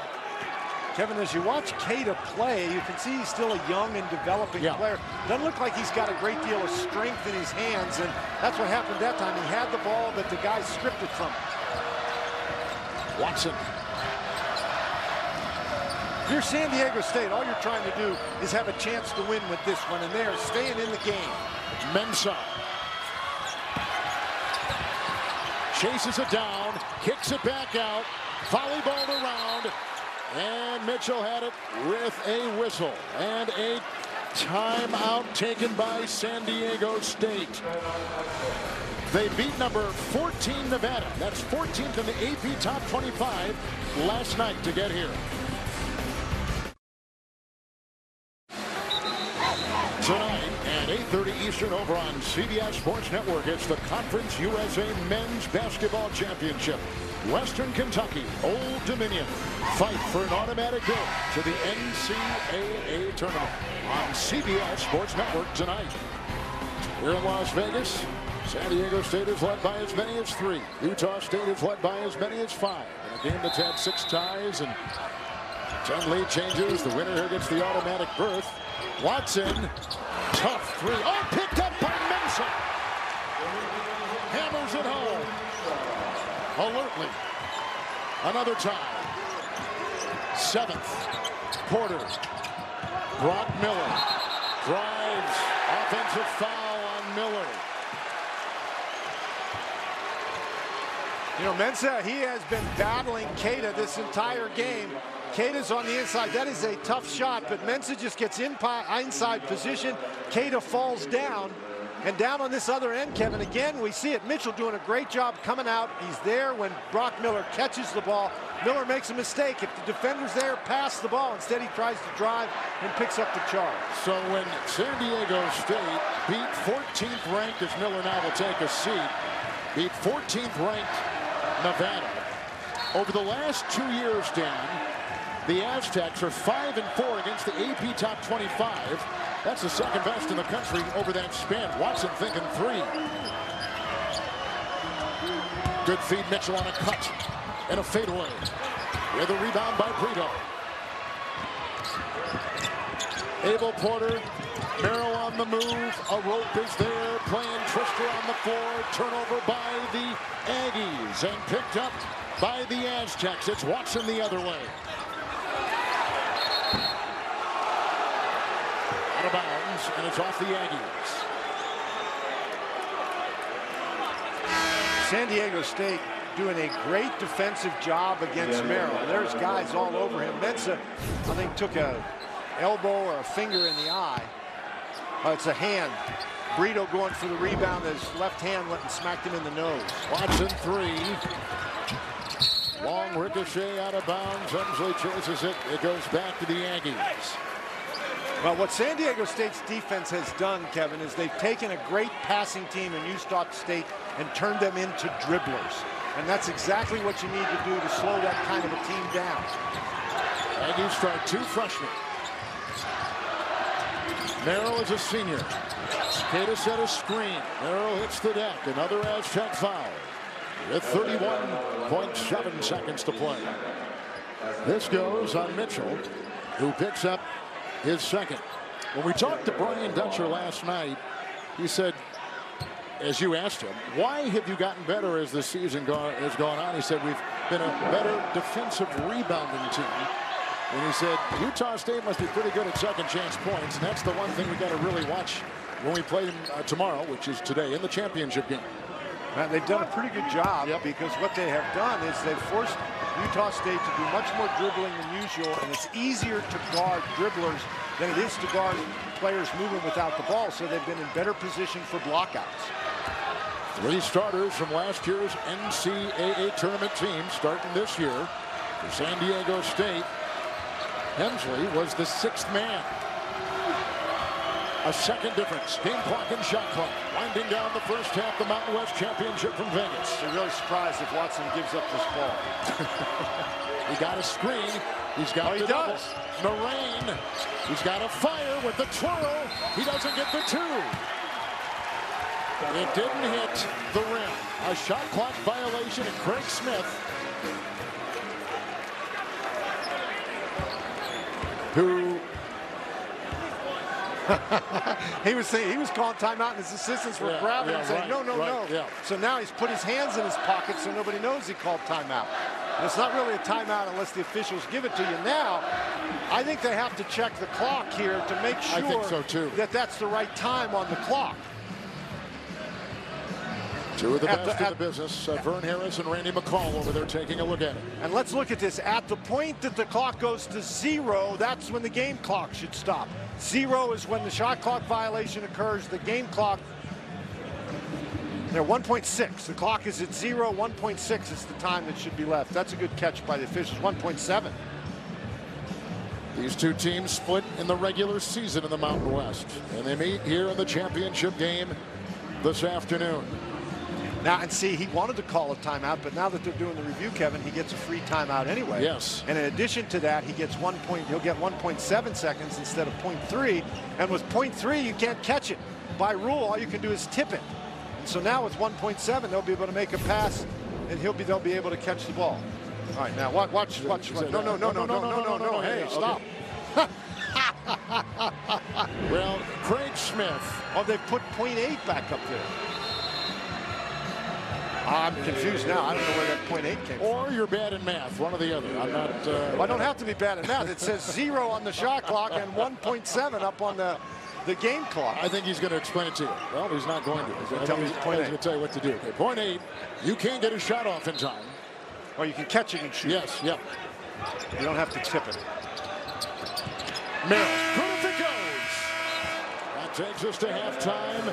Kevin, as you watch Keita play, you can see he's still a young and developing player. Doesn't look like he's got a great deal of strength in his hands, and that's what happened that time. He had the ball, but the guy stripped it from him. Watson. If you're San Diego State, all you're trying to do is have a chance to win with this one, and they're staying in the game. Mensah. Chases it down, kicks it back out, volleyballed around, and Mitchell had it with a whistle and a timeout taken by San Diego State. They beat number 14 Nevada. That's 14th in the AP Top 25 last night to get here. Tonight at 8:30 Eastern over on CBS Sports Network, it's the Conference USA Men's Basketball Championship. Western Kentucky, Old Dominion, fight for an automatic bid to the NCAA tournament on CBS Sports Network tonight. Here in Las Vegas, San Diego State is led by as many as 3. Utah State is led by as many as 5. In a game that's had 6 ties and 10 lead changes, the winner here gets the automatic berth. Watson, tough 3. Oh, picked up by Mensah. Hammers it home. Alertly. Another tie. 7th. Porter. Brock Miller drives. Offensive foul on Miller. You know, Mensah, he has been battling Keita this entire game. Keita's on the inside. That is a tough shot, but Mensah just gets inside position. Keita falls down. And down on this other end, Kevin, again, we see it. Mitchell doing a great job coming out. He's there when Brock Miller catches the ball. Miller makes a mistake. If the defender's there, pass the ball. Instead, he tries to drive and picks up the charge. So when San Diego State beat 14th ranked, as Miller now will take a seat, beat 14th ranked Nevada. Over the last 2 years, Dan, the Aztecs are 5-4 against the AP top 25. That's the second best in the country over that span. Watson thinking 3. Good feed, Mitchell on a cut and a fadeaway. With a rebound by Brito. Abel Porter, Merrill on the move. A rope is there, playing Twister on the floor. Turnover by the Aggies and picked up by the Aztecs. It's Watson the other way. Out of bounds, and it's off the Aggies. San Diego State doing a great defensive job against Merrill. There's guys all over him. Mensah, I think, took a elbow or a finger in the eye. It's a hand. Brito going for the rebound. His left hand went and smacked him in the nose. Watson 3. Long ricochet out of bounds. Hemsley chases it. It goes back to the Aggies. Well, what San Diego State's defense has done, Kevin, is they've taken a great passing team in Utah State and turned them into dribblers. And that's exactly what you need to do to slow that kind of a team down. Aggies start 2 freshmen. Merrill is a senior. Keita set a screen. Merrill hits the deck. Another Aztec foul. With 31.7 seconds to play. This goes on Mitchell, who picks up his second. When we talked to Brian Dutcher last night, he said, as you asked him, why have you gotten better as the season has gone on? He said, we've been a better defensive rebounding team. And he said, Utah State must be pretty good at second chance points. And that's the one thing we got to really watch when we play them tomorrow, which is today in the championship game. Man, they've done a pretty good job because what they have done is they've forced Utah State to do much more dribbling than usual, and it's easier to guard dribblers than it is to guard players moving without the ball, so they've been in better position for blockouts. 3 starters from last year's NCAA tournament team starting this year for San Diego State. Hemsley was the 6th man. A second difference. Game clock and shot clock. Winding down the first half, the Mountain West Championship from Vegas. I'm really surprised if Watson gives up this ball. He got a screen. He's got the double. Narain. He's got a fire with the twirl. He doesn't get the 2. It didn't hit the rim. A shot clock violation, and Craig Smith, who he was calling timeout, and his assistants were grabbing and saying, no. Yeah. So now he's put his hands in his pocket so nobody knows he called timeout. And it's not really a timeout unless the officials give it to you. Now, I think they have to check the clock here to make sure I think so too. that that's the right time on the clock. 2 of the best in the business, Vern Harris and Randy McCall over there taking a look at it. And let's look at this. At the point that the clock goes to 0, that's when the game clock should stop. 0 is when the shot clock violation occurs. The game clock, they're 1.6. The clock is at 0. 1.6 is the time that should be left. That's a good catch by the officials. 1.7. These 2 teams split in the regular season in the Mountain West, and they meet here in the championship game this afternoon. Now, and see, he wanted to call a timeout, but now that they're doing the review, Kevin, he gets a free timeout anyway. Yes. And in addition to that, he'll get 1.7 seconds instead of 0.3. And with 0.3, you can't catch it. By rule, all you can do is tip it. And so now with 1.7, they'll be able to make a pass, and they'll be able to catch the ball. All right, now watch. No. Hey, stop. Well, Craig Smith. Oh, they've put 0.8 back up there. I'm confused now. I don't know where that .8 came from. Or you're bad in math, one or the other. I'm not. Well, I don't have to be bad in math. It says 0 on the shot clock and 1.7 up on the game clock. I think he's going to explain it to you. Well, he's not going to. He's going to tell me he's going to tell you what to do. Okay, .8, you can't get a shot off in time. Well, you can catch it and shoot. Yes, yep. You don't have to tip it. Merrill, good if it goes. That takes us to halftime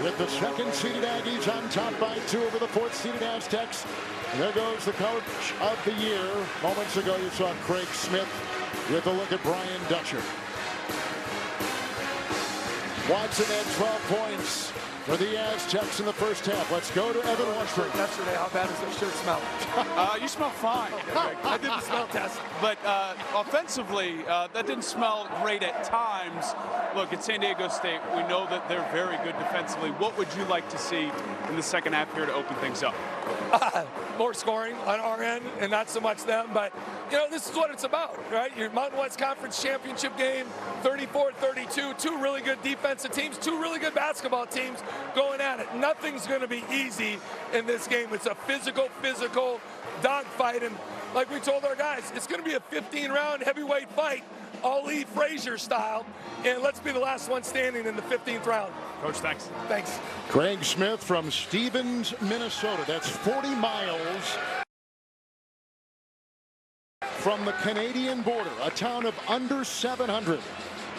with the second-seeded Aggies on top by 2 over the fourth-seeded Aztecs. There goes the coach of the year. Moments ago, you saw Craig Smith with a look at Brian Dutcher. Watson had 12 points for the Aztecs in the first half. Let's go to Evan Washburn. Yesterday, how bad does that shirt smell? You smell fine. I did the smell test. But offensively, that didn't smell great at times. Look, at San Diego State, we know that they're very good defensively. What would you like to see in the second half here to open things up? More scoring on our end and not so much them. But, you know, this is what it's about, right? Your Mountain West Conference championship game, 34-32, 2 really good defensive teams, 2 really good basketball teams going at it. Nothing's going to be easy in this game. It's a physical dogfight. And like we told our guys, it's going to be a 15-round heavyweight fight, Ali Frazier style. And let's be the last one standing in the 15th round. Coach, thanks. Thanks. Craig Smith from Stevens, Minnesota. That's 40 miles from the Canadian border, a town of under 700.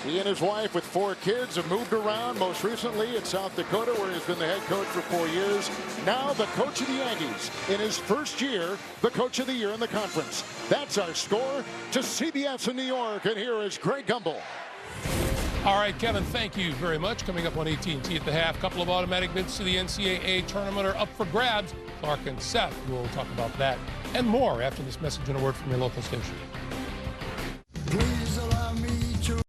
He and his wife with 4 kids have moved around, most recently in South Dakota, where he's been the head coach for 4 years. Now the coach of the Aggies. In his first year, the coach of the year in the conference. That's our score to CBS in New York. And here is Greg Gumbel. All right, Kevin, thank you very much. Coming up on AT&T at the half, couple of automatic bids to the NCAAB tournament are up for grabs. Clark and Seth will talk about that and more after this message and a word from your local station. Please allow me to.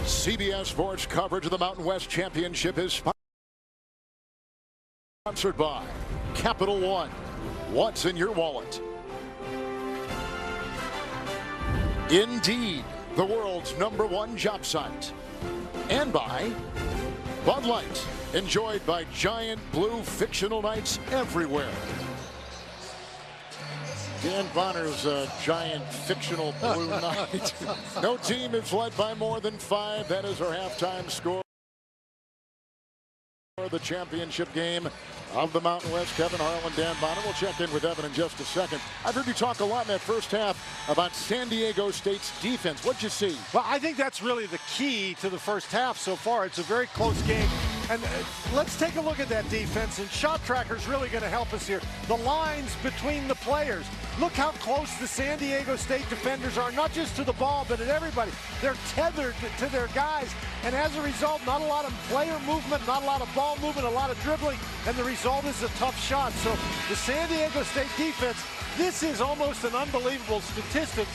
CBS Sports coverage of the Mountain West Championship is sponsored by Capital One. What's in your wallet? Indeed, the world's #1 job site. And by Bud Light, enjoyed by giant blue fictional knights everywhere. Dan Bonner's a giant fictional blue knight. No team is led by more than 5. That is our halftime score. The championship game of the Mountain West. Kevin Harlan, Dan Bonner. We'll check in with Evan in just a second. I've heard you talk a lot in that first half about San Diego State's defense. What'd you see? Well, I think that's really the key to the first half so far. It's a very close game. And let's take a look at that defense. And Shot Tracker's really going to help us here. The lines between the players. Look how close the San Diego State defenders are, not just to the ball, but at everybody. They're tethered to their guys. And as a result, not a lot of player movement, not a lot of ball movement, a lot of dribbling. And the result is a tough shot. So the San Diego State defense, this is almost an unbelievable statistic.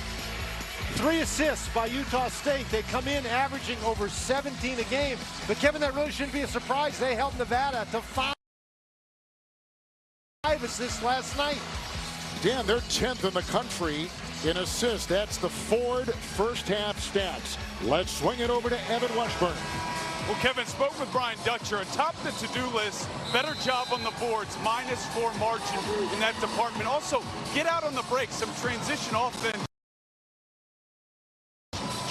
3 assists by Utah State. They come in averaging over 17 a game. But Kevin, that really shouldn't be a surprise. They held Nevada to 5 assists last night. Dan, they're 10th in the country in assists. That's the Ford first half stats. Let's swing it over to Evan Washburn. Well, Kevin spoke with Brian Dutcher. Atop the to-do list, better job on the boards, -4 margin in that department. Also, get out on the break, some transition offense.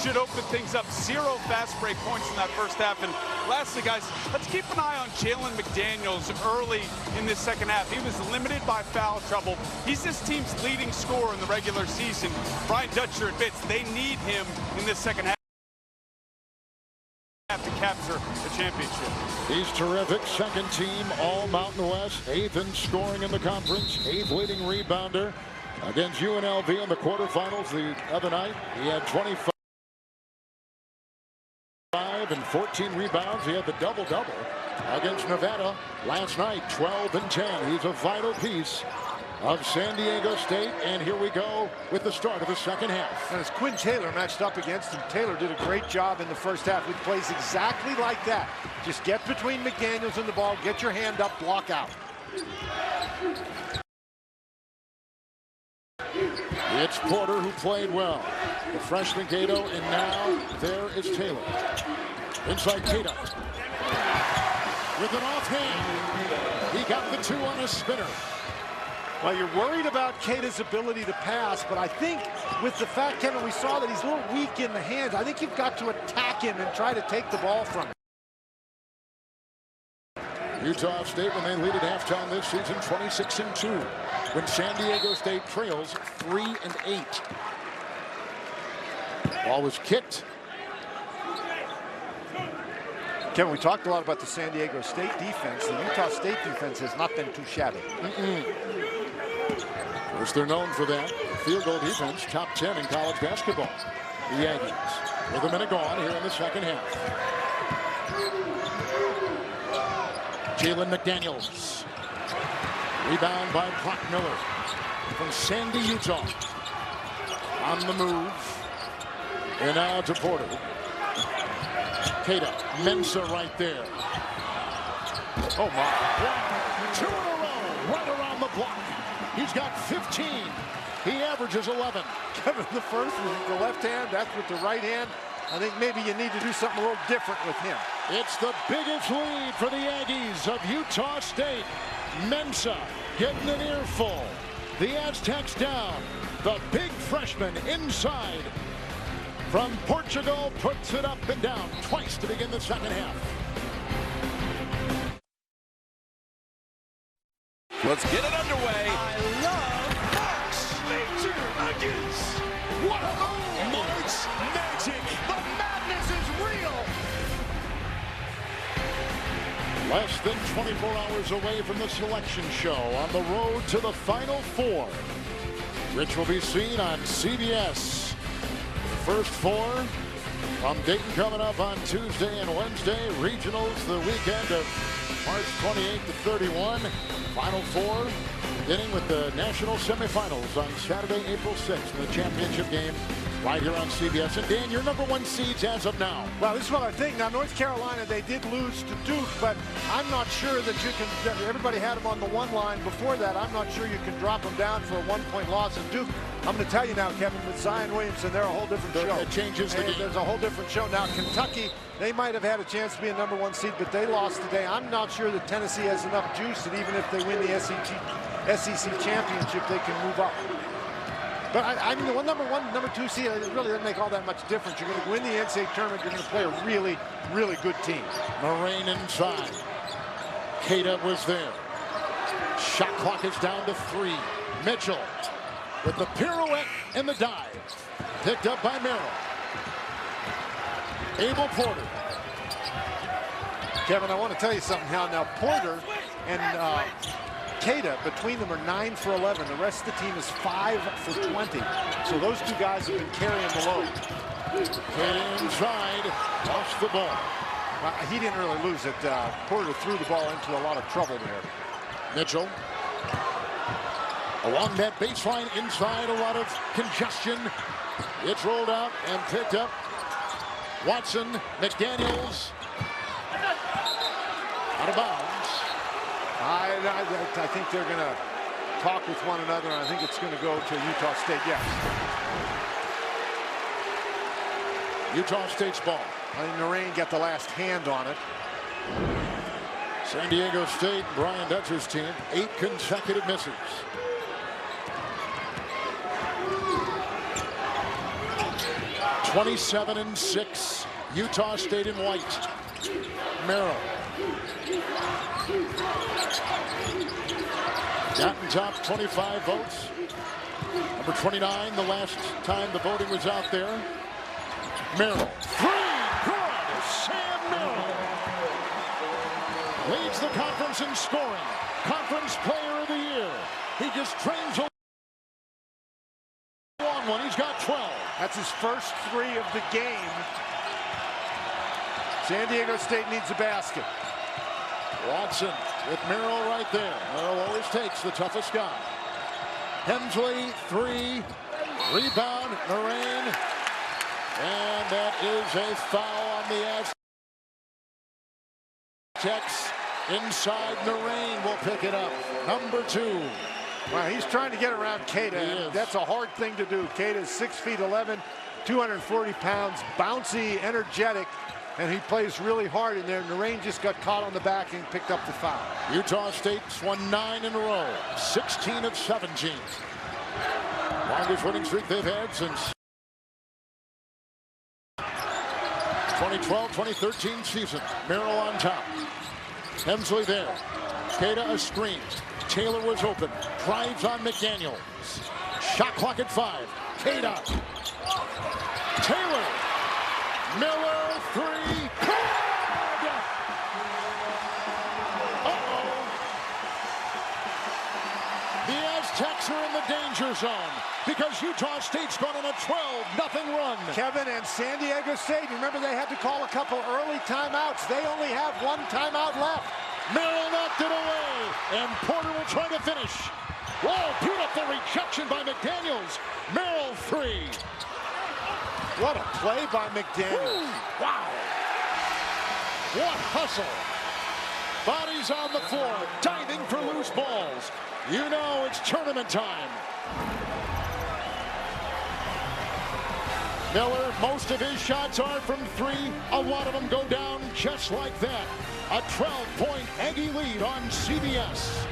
Should open things up. 0 fast break points in that first half. And lastly, guys, let's keep an eye on Jalen McDaniels early in this second half. He was limited by foul trouble. He's this team's leading scorer in the regular season. Brian Dutcher admits they need him in this second half to capture the championship. He's terrific. Second team all Mountain West. 8th in scoring in the conference. 8th leading rebounder against UNLV in the quarterfinals the other night. He had 25 and 14 rebounds. He had the double-double against Nevada last night. 12 and 10. He's a vital piece of San Diego State. And here we go with the start of the second half. And as Quinn Taylor matched up against him, Taylor did a great job in the first half. He plays exactly like that. Just get between McDaniels and the ball, get your hand up, block out. It's Porter who played well. The freshman Gato, and now there is Taylor. Inside Gato. with an offhand. He got the 2 on a spinner. Well, you're worried about Keita's ability to pass, but I think with the fact, Kevin, we saw that he's a little weak in the hands. I think you've got to attack him and try to take the ball from him. Utah State, when they lead at halftime this season, 26-2. When San Diego State trails 3-8. Ball was kicked. Kevin, we talked a lot about the San Diego State defense. The Utah State defense has not been too shabby. Of course, they're known for that. Field goal defense, top 10 in college basketball. The Yankees with a minute gone here in the second half. Jalen McDaniels. Rebound by Brock Miller from Sandy, Utah. On the move. And now to Porter. Keita, Mensa right there. Oh my. 2 in a row, right around the block. He's got 15. He averages 11. Kevin, the first was the left hand. That's with the right hand. I think maybe you need to do something a little different with him. It's the biggest lead for the Aggies of Utah State. Mensa getting an earful. The Aztecs down. The big freshman inside. From Portugal puts it up and down twice to begin the second half. Let's get it underway. I love Mark's Major Nuggets. What a move! Mark's Magic. The madness is real. Less than 24 hours away from the selection show on the road to the Final Four, which will be seen on CBS. First 4 from Dayton coming up on Tuesday and Wednesday. Regionals the weekend of March 28th to 31. Final 4 beginning with the national semifinals on Saturday, April 6th in the championship game right here on CBS. And Dan, your #1 seeds as of now. Well, this is what I think. Now, North Carolina, they did lose to Duke, but I'm not sure that you can, that everybody had them on the 1 line before that. I'm not sure you can drop them down for a 1-point loss. And Duke, I'm going to tell you now, Kevin, with Zion Williamson, they're a whole different show. It changes the game. There's a whole different show. Now, Kentucky, they might have had a chance to be a #1 seed, but they lost today. I'm not sure that Tennessee has enough juice that even if they win the SEC championship, they can move up. But I mean, the #1, #2 seed, it really doesn't make all that much difference. You're going to win the NCAA tournament. You're going to play a really, really good team. Moraine inside. Keita was there. Shot clock is down to 3. Mitchell with the pirouette and the dive. Picked up by Merrill. Abel Porter. Kevin, I want to tell you something now. Porter and Keita, between them, are 9 for 11. The rest of the team is 5 for 20. So those 2 guys have been carrying the load. Keita inside, lost the ball. He didn't really lose it. Porter threw the ball into a lot of trouble there. Mitchell. Along that baseline inside, a lot of congestion. It's rolled out and picked up. Watson, McDaniels. Out of bounds. I think they're going to talk with one another, and I think it's going to go to Utah State, yes. Utah State's ball. I think Narain got the last hand on it. San Diego State, Brian Dutcher's team, 8 consecutive misses. (27-6). Utah State in white. Merrill. Gotten top 25 votes. Number 29, the last time the voting was out there. Merrill. 3, good. Sam Merrill leads the conference in scoring. Conference Player of the Year. He just trains a long one. He's got 12. That's his first 3 of the game. San Diego State needs a basket. Watson with Merrill right there. Merrill always takes the toughest guy. Hemsley, 3. Rebound, Narain. And that is a foul on the Aztecs. Inside, Narain will pick it up. Number 2. Well, he's trying to get around Keita. That's a hard thing to do. Keita is 6'11", 240 pounds, bouncy, energetic. and he plays really hard in there. Narain just got caught on the back and picked up the foul. Utah State's won 9 in a row, 16 of 17. Longest winning streak they've had since 2012-2013 season. Merrill on top. Hemsley there. Queta a screen. Taylor was open. Drives on McDaniels. Shot clock at 5. Queta. Taylor. Miller, 3. Good! Uh-oh. The Aztecs are in the danger zone because Utah State's gone on a 12-0 run. Kevin, and San Diego State, remember they had to call a couple early timeouts. They only have 1 timeout left. Merrill knocked it away, and Porter will try to finish. Whoa, beautiful rejection by McDaniels. Merrill, 3. What a play by McDaniels. Ooh, wow. What hustle. Bodies on the floor, diving for loose balls. You know it's tournament time. Miller, most of his shots are from 3. A lot of them go down just like that. A 12-point Aggie lead on CBS.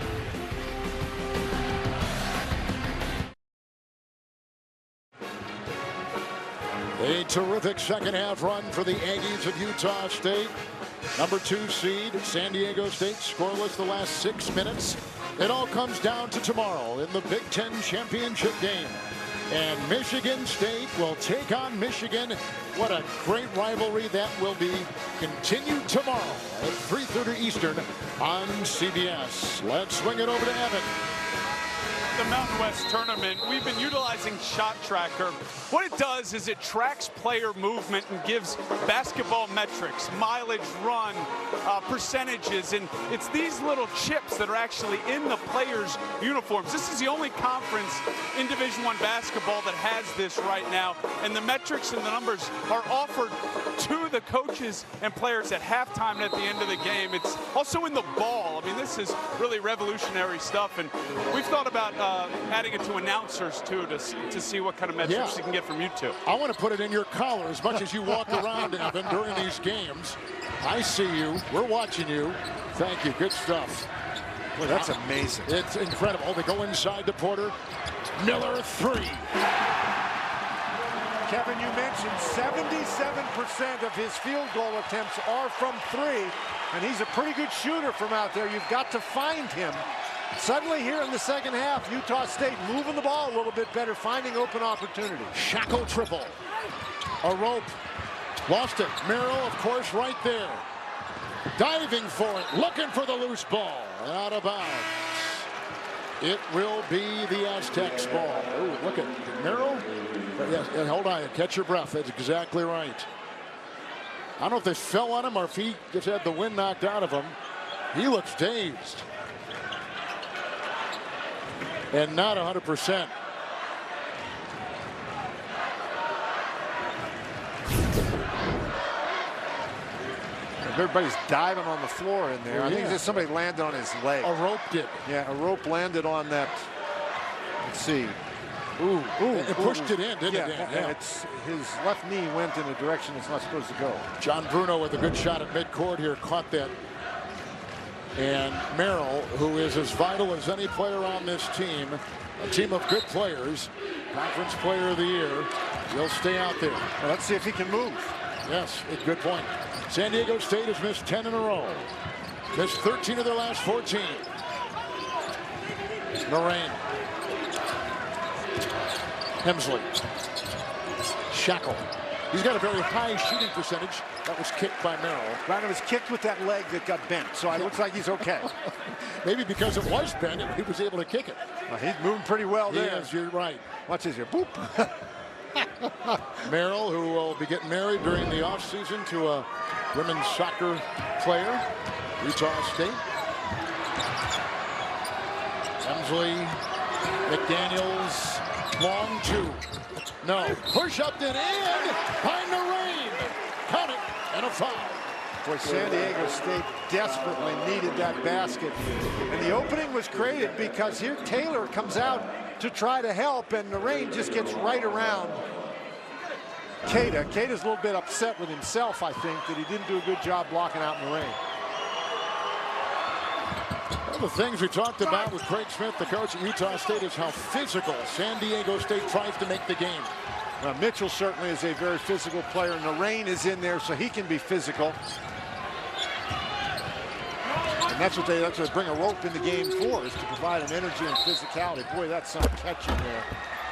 A terrific second half run for the Aggies of Utah State. Number 2 seed, San Diego State, scoreless the last 6 minutes. It all comes down to tomorrow in the Big Ten championship game. And Michigan State will take on Michigan. What a great rivalry that will be. Continued tomorrow at 3:30 Eastern on CBS. Let's swing it over to Evan. The Mountain West tournament, we've been utilizing Shot Tracker. What it does is it tracks player movement and gives basketball metrics, mileage run, percentages, and it's these little chips that are actually in the players' uniforms. This is the only conference in Division I basketball that has this right now, and the metrics and the numbers are offered to the coaches and players at halftime and at the end of the game. It's also in the ball. I mean, this is really revolutionary stuff, and we've thought about adding it to announcers too to see what kind of metrics you can get from you two. I want to put it in your collar as much as you walk around, Evan, during these games. I see you. We're watching you. Thank you. Good stuff. Boy, that's amazing. It's incredible. They go inside to Porter. Miller, 3. Kevin, you mentioned 77% of his field goal attempts are from 3, and he's a pretty good shooter from out there. You've got to find him. Suddenly here in the second half, Utah State moving the ball a little bit better, finding open opportunity. Shackle triple. A rope. Lost it. Merrill, of course, right there. Diving for it. Looking for the loose ball. Out of bounds. It will be the Aztecs ball. Ooh, look at Merrill. Yes, hold on. Catch your breath. That's exactly right. I don't know if they fell on him or if he just had the wind knocked out of him. He looks dazed. And not 100%. Everybody's diving on the floor in there. I think just somebody landed on his leg. A rope did. Yeah, a rope landed on that. Let's see. Ooh, it pushed it in, didn't it? Yeah, his left knee went in a direction it's not supposed to go. John Bruno with a good shot at midcourt here, caught that. And Merrill, who is as vital as any player on this team, a team of good players, Conference Player of the Year, will stay out there. Well, let's see if he can move. Yes, good point. San Diego State has missed 10 in a row. Missed 13 of their last 14. Narain. Hemsley. Shackle. He's got a very high shooting percentage. That was kicked by Merrill. Right, it was kicked with that leg that got bent, so it looks like he's okay. Maybe because it was bent, he was able to kick it. Well, he's moving pretty well there. Yes, you're right. Watch this here. Boop. Merrill, who will be getting married during the offseason to a women's soccer player, Utah State. Hemsley, McDaniels, long 2. No, push up and in by Narain. Count it, and a foul. Boy, San Diego State desperately needed that basket. And the opening was created because here Taylor comes out to try to help, and Narain just gets right around. Cade's a little bit upset with himself, I think, that he didn't do a good job blocking out in the rain. One of the things we talked about with Craig Smith, the coach at Utah State, is how physical San Diego State tries to make the game. Mitchell certainly is a very physical player, and the rain is in there, so he can be physical. And that's what they bring a rope in the game for, is to provide an energy and physicality. Boy, that's some catch in there,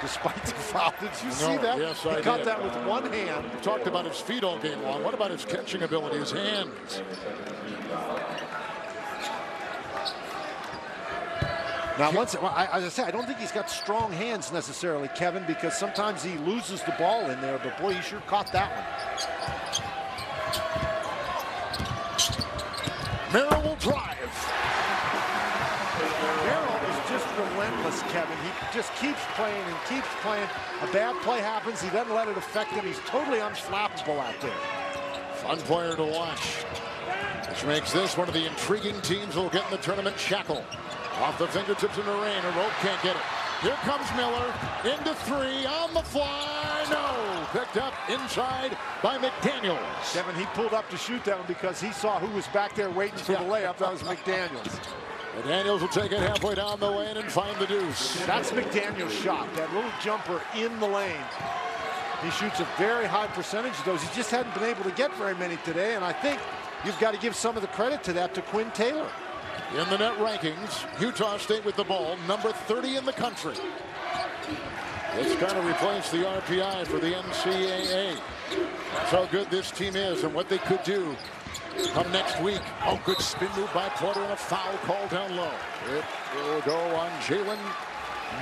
despite the foul. Did you see that? Yes, he caught that with one hand. We talked about his feet all game long. What about his catching ability, his hands? Now, as I say, I don't think he's got strong hands necessarily, Kevin, because sometimes he loses the ball in there, but boy, he sure caught that one. Merrill will drive. Merrill is just relentless, Kevin. He just keeps playing and keeps playing. A bad play happens, he doesn't let it affect him. He's totally unflappable out there. Fun player to watch, which makes this one of the intriguing teams who will get in the tournament. Shackle. Off the fingertips in the rain. A rope can't get it. Here comes Miller. Into three. On the fly. No. Picked up inside by McDaniels. Kevin, he pulled up to shoot that one because he saw who was back there waiting for the layup. That was McDaniels. McDaniels will take it halfway down the lane and find the deuce. That's McDaniels' shot. That little jumper in the lane. He shoots a very high percentage of those. He just hadn't been able to get very many today, and I think you've got to give some of the credit to that to Quinn Taylor. In the net rankings, Utah State with the ball, number 30 in the country. It's kind of replaced the RPI for the NCAA. That's how good this team is and what they could do come next week. Oh, good spin move by Porter and a foul call down low. It will go on Jalen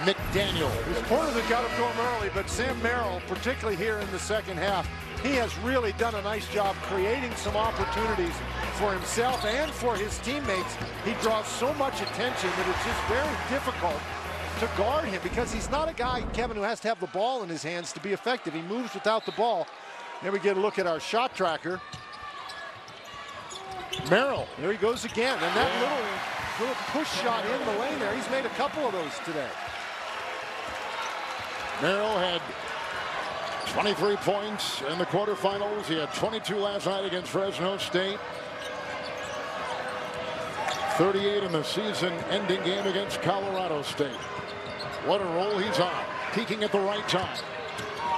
McDaniels. Porter that got him going early, but Sam Merrill, particularly here in the second half, he has really done a nice job creating some opportunities for himself and for his teammates. He draws so much attention that it's just very difficult to guard him because he's not a guy, Kevin, who has to have the ball in his hands to be effective. He moves without the ball. There we get a look at our shot tracker. Merrill, there he goes again. And that little push shot in the lane there, he's made a couple of those today. Merrill had 23 points in the quarterfinals. He had 22 last night against Fresno State. 38 in the season-ending game against Colorado State. What a roll he's on, peaking at the right time.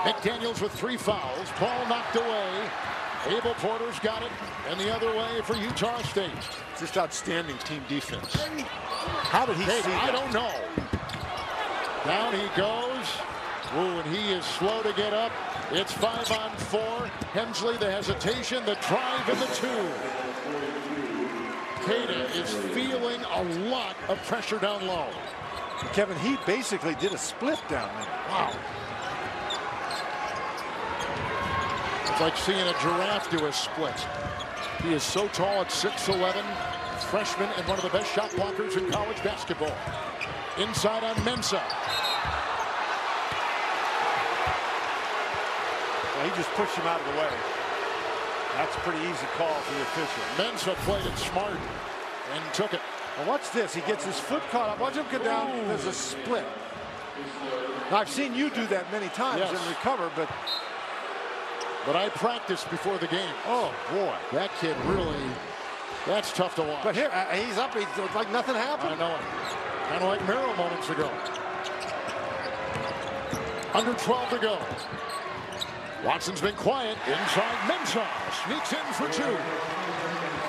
McDaniels with 3 fouls. Ball knocked away. Abel Porter's got it, and the other way for Utah State. Just outstanding team defense. How did he see that? I don't know. Down he goes. Ooh, and he is slow to get up. It's 5-on-4. Hensley, the hesitation, the drive, and the 2. Cada is feeling a lot of pressure down low. Kevin, he basically did a split down there. Wow. It's like seeing a giraffe do a split. He is so tall at 6'11", freshman and one of the best shot blockers in college basketball. Inside on Mensah. Well, he just pushed him out of the way. That's a pretty easy call for the official. Mensah played it smart and took it. Well, watch this. He gets his foot caught up. Watch him go down. There's a split. Now, I've seen you do that many times and recover, but I practiced before the game. Oh, boy. That kid really, that's tough to watch. But here, he's up. It's like nothing happened. I know it. Kind of like Merrill moments ago. Under 12 to go. Watson's been quiet. Inside, Mensah sneaks in for 2.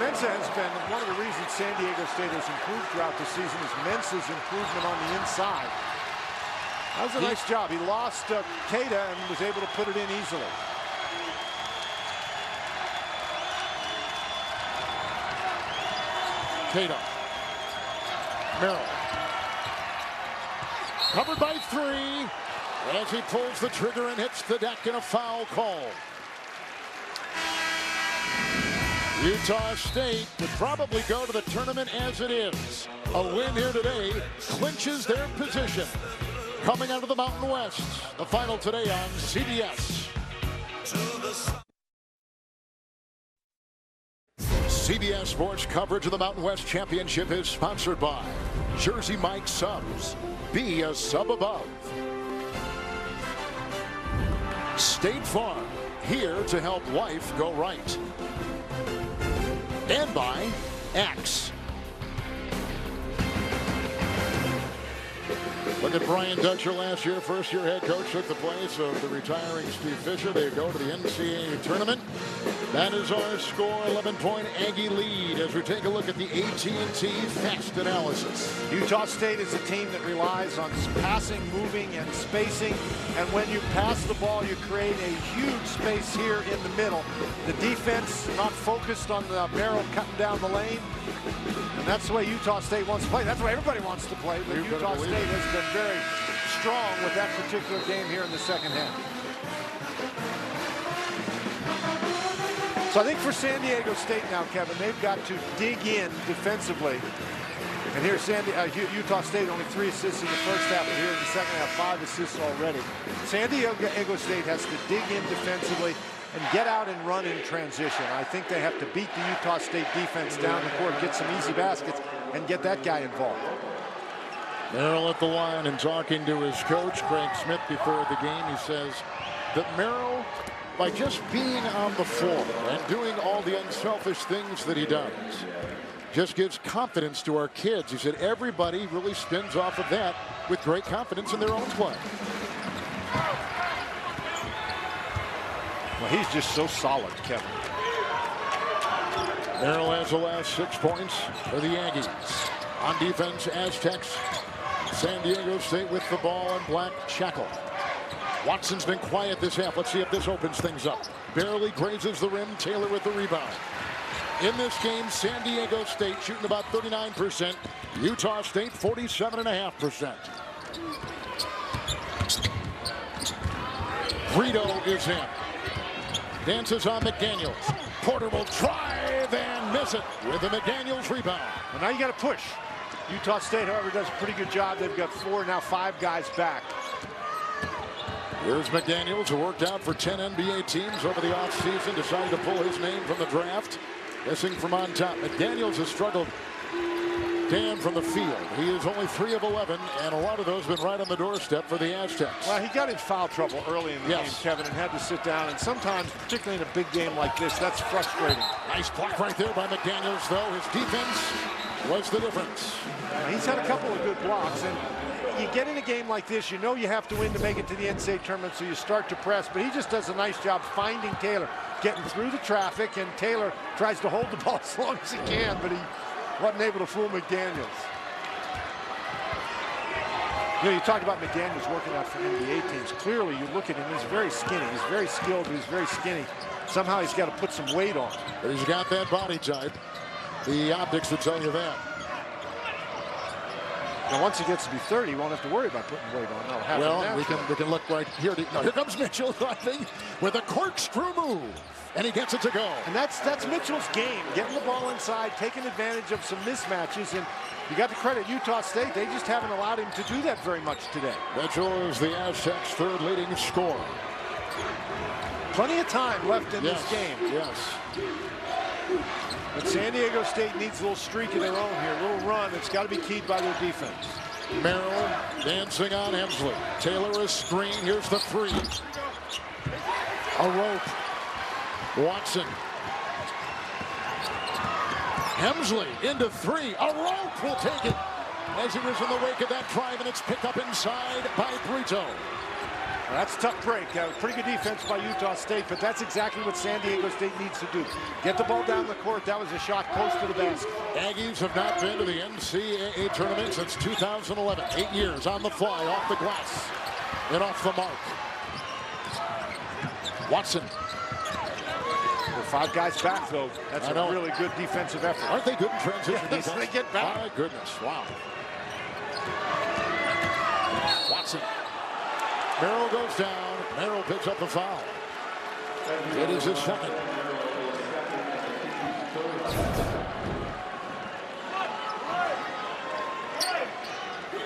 Mensah has been one of the reasons San Diego State has improved throughout the season is Mensah's improvement on the inside. That was a nice job. He lost Cada and was able to put it in easily. Cada. Merrill. Covered by 3. As he pulls the trigger and hits the deck in a foul call. Utah State would probably go to the tournament as it is. A win here today clinches their position. Coming out of the Mountain West, the final today on CBS. CBS Sports coverage of the Mountain West Championship is sponsored by Jersey Mike Subs. Be a sub above. State Farm. here to help life go right. And by Axe. Look at Brian Dutcher last year, first-year head coach, took the place of the retiring Steve Fisher. They go to the NCAA tournament. That is our score, 11-point Aggie lead as we take a look at the AT&T fast analysis. Utah State is a team that relies on passing, moving, and spacing. And when you pass the ball, you create a huge space here in the middle. The defense not focused on the Merrill cutting down the lane. And that's the way Utah State wants to play. That's the way everybody wants to play. But Utah State has been very strong with that particular game here in the second half. So I think for San Diego State now, Kevin, they've got to dig in defensively. And here's Utah State, only 3 assists in the first half, but here in the second half, 5 assists already. San Diego State has to dig in defensively and get out and run in transition. I think they have to beat the Utah State defense down the court, get some easy baskets, and get that guy involved. Merrill at the line and talking to his coach, Craig Smith, before the game. He says that Merrill, by just being on the floor and doing all the unselfish things that he does, just gives confidence to our kids. He said everybody really spins off of that with great confidence in their own play. Well, he's just so solid, Kevin. Merrill has the last 6 points for the Aggies. On defense, Aztecs. San Diego State with the ball and black shackle. Watson's been quiet this half. Let's see if this opens things up. Barely grazes the rim. Taylor with the rebound. In this game, San Diego State shooting about 39%. Utah State 47.5%. Brito is in. Dances on McDaniels. Porter will drive and miss it with the McDaniels rebound. Well, now you got to push. Utah State, however, does a pretty good job. They've got 4, now 5 guys back. Here's McDaniels, who worked out for 10 NBA teams over the offseason, decided to pull his name from the draft. Missing from on top. McDaniels has struggled Dan from the field. He is only 3 of 11, and a lot of those have been right on the doorstep for the Aztecs. Well, he got in foul trouble early in the game, Kevin, and had to sit down. And sometimes, particularly in a big game like this, that's frustrating. Nice block right there by McDaniels, though. His defense was the difference. He's had a couple of good blocks, and you get in a game like this, you know you have to win to make it to the NCAA tournament, so you start to press. But he just does a nice job finding Taylor, getting through the traffic, and Taylor tries to hold the ball as long as he can, but he wasn't able to fool McDaniels. You know, you talk about McDaniels working out for NBA teams. Clearly, you look at him, he's very skinny. He's very skilled, but he's very skinny. Somehow he's got to put some weight on. But he's got that body type. The optics would tell you that. Now, once he gets to be 30, he won't have to worry about putting weight on. Well, we can look right here. No, here comes Mitchell driving with a corkscrew move, and he gets it to go. And that's Mitchell's game, getting the ball inside, taking advantage of some mismatches. And you got to credit Utah State. They just haven't allowed him to do that very much today. Mitchell is the Aztecs' 3rd leading scorer. Plenty of time left in this game. Yes. But San Diego State needs a little streak of their own here, a little run. It's got to be keyed by their defense. Merrill dancing on Hemsley. Taylor a screen. Here's the 3. A rope. Watson. Hemsley into 3. A rope will take it. As he was in the wake of that drive, and it's picked up inside by Brito. Well, that's a tough break. Pretty good defense by Utah State, but that's exactly what San Diego State needs to do. Get the ball down the court. That was a shot close to the basket. Aggies have not been to the NCAA tournament since 2011. 8 years on the fly, off the glass, and off the mark. Watson. With 5 guys back, though. That's a really good defensive effort. Aren't they good in transition? Yes, they get back. My goodness, wow. Watson. Merrill goes down. Merrill picks up the foul. It is his 2nd.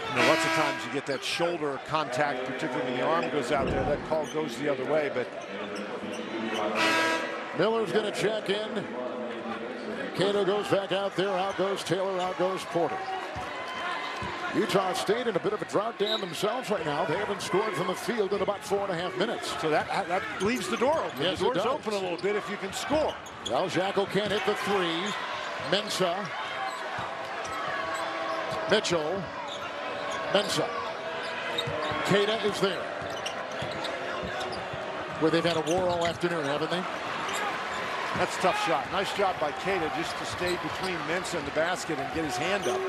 You know, lots of times you get that shoulder contact, particularly when the arm goes out there. That call goes the other way, but Miller's going to check in. Cato goes back out there. Out goes Taylor. Out goes Porter. Utah State in a bit of a drought down themselves right now. They haven't scored from the field in about 4.5 minutes. So that leaves the door open. Yes, the door's it does. open a little bit if you can score. Well, Jackal can't hit the three. Mensah. Mitchell. Mensah. Queta is there. Where they've had a war all afternoon, haven't they? That's a tough shot. Nice job by Queta just to stay between Mensah and the basket and get his hand up.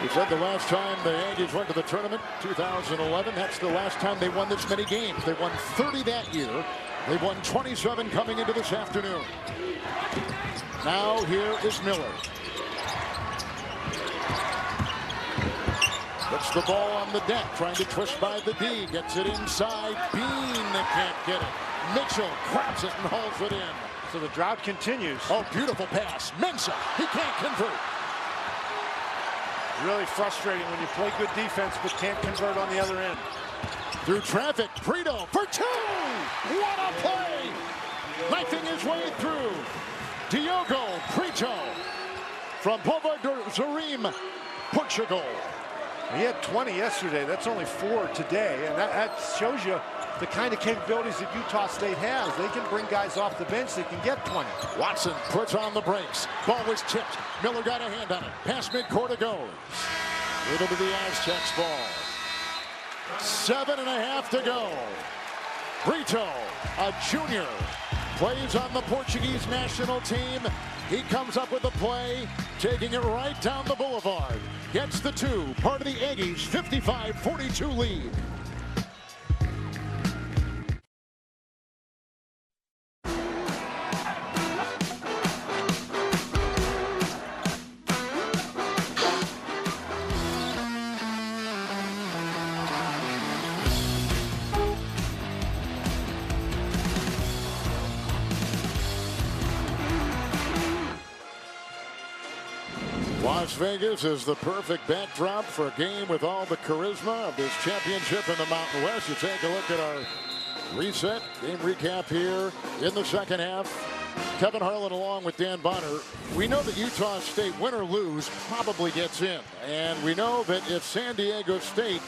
We said the last time the Aggies went to the tournament, 2011, that's the last time they won this many games. They won 30 that year. They won 27 coming into this afternoon. Now here is Miller. Puts the ball on the deck, trying to twist by the D. Gets it inside. Bean can't get it. Mitchell grabs it and hauls it in. So the drought continues. Oh, beautiful pass. Mensah, he can't convert. Really frustrating when you play good defense but can't convert on the other end. Through traffic, Brito for two! What a play! Knifing his way through. Diogo Brito from Povo Zarim, Portugal. He had 20 yesterday. That's only 4 today. And that shows you the kind of capabilities that Utah State has. They can bring guys off the bench that can get 20. Watson puts on the brakes. Ball was tipped. Miller got a hand on it. Past midcourt it goes. Into the Aztecs ball. 7.5 to go. Brito, a junior, plays on the Portuguese national team. He comes up with a play, taking it right down the boulevard. Gets the two, part of the Aggies' 55-42 lead. Las Vegas is the perfect backdrop for a game with all the charisma of this championship in the Mountain West. You take a look at our reset game recap here in the second half. Kevin Harlan along with Dan Bonner. We know that Utah State, win or lose, probably gets in. And we know that if San Diego State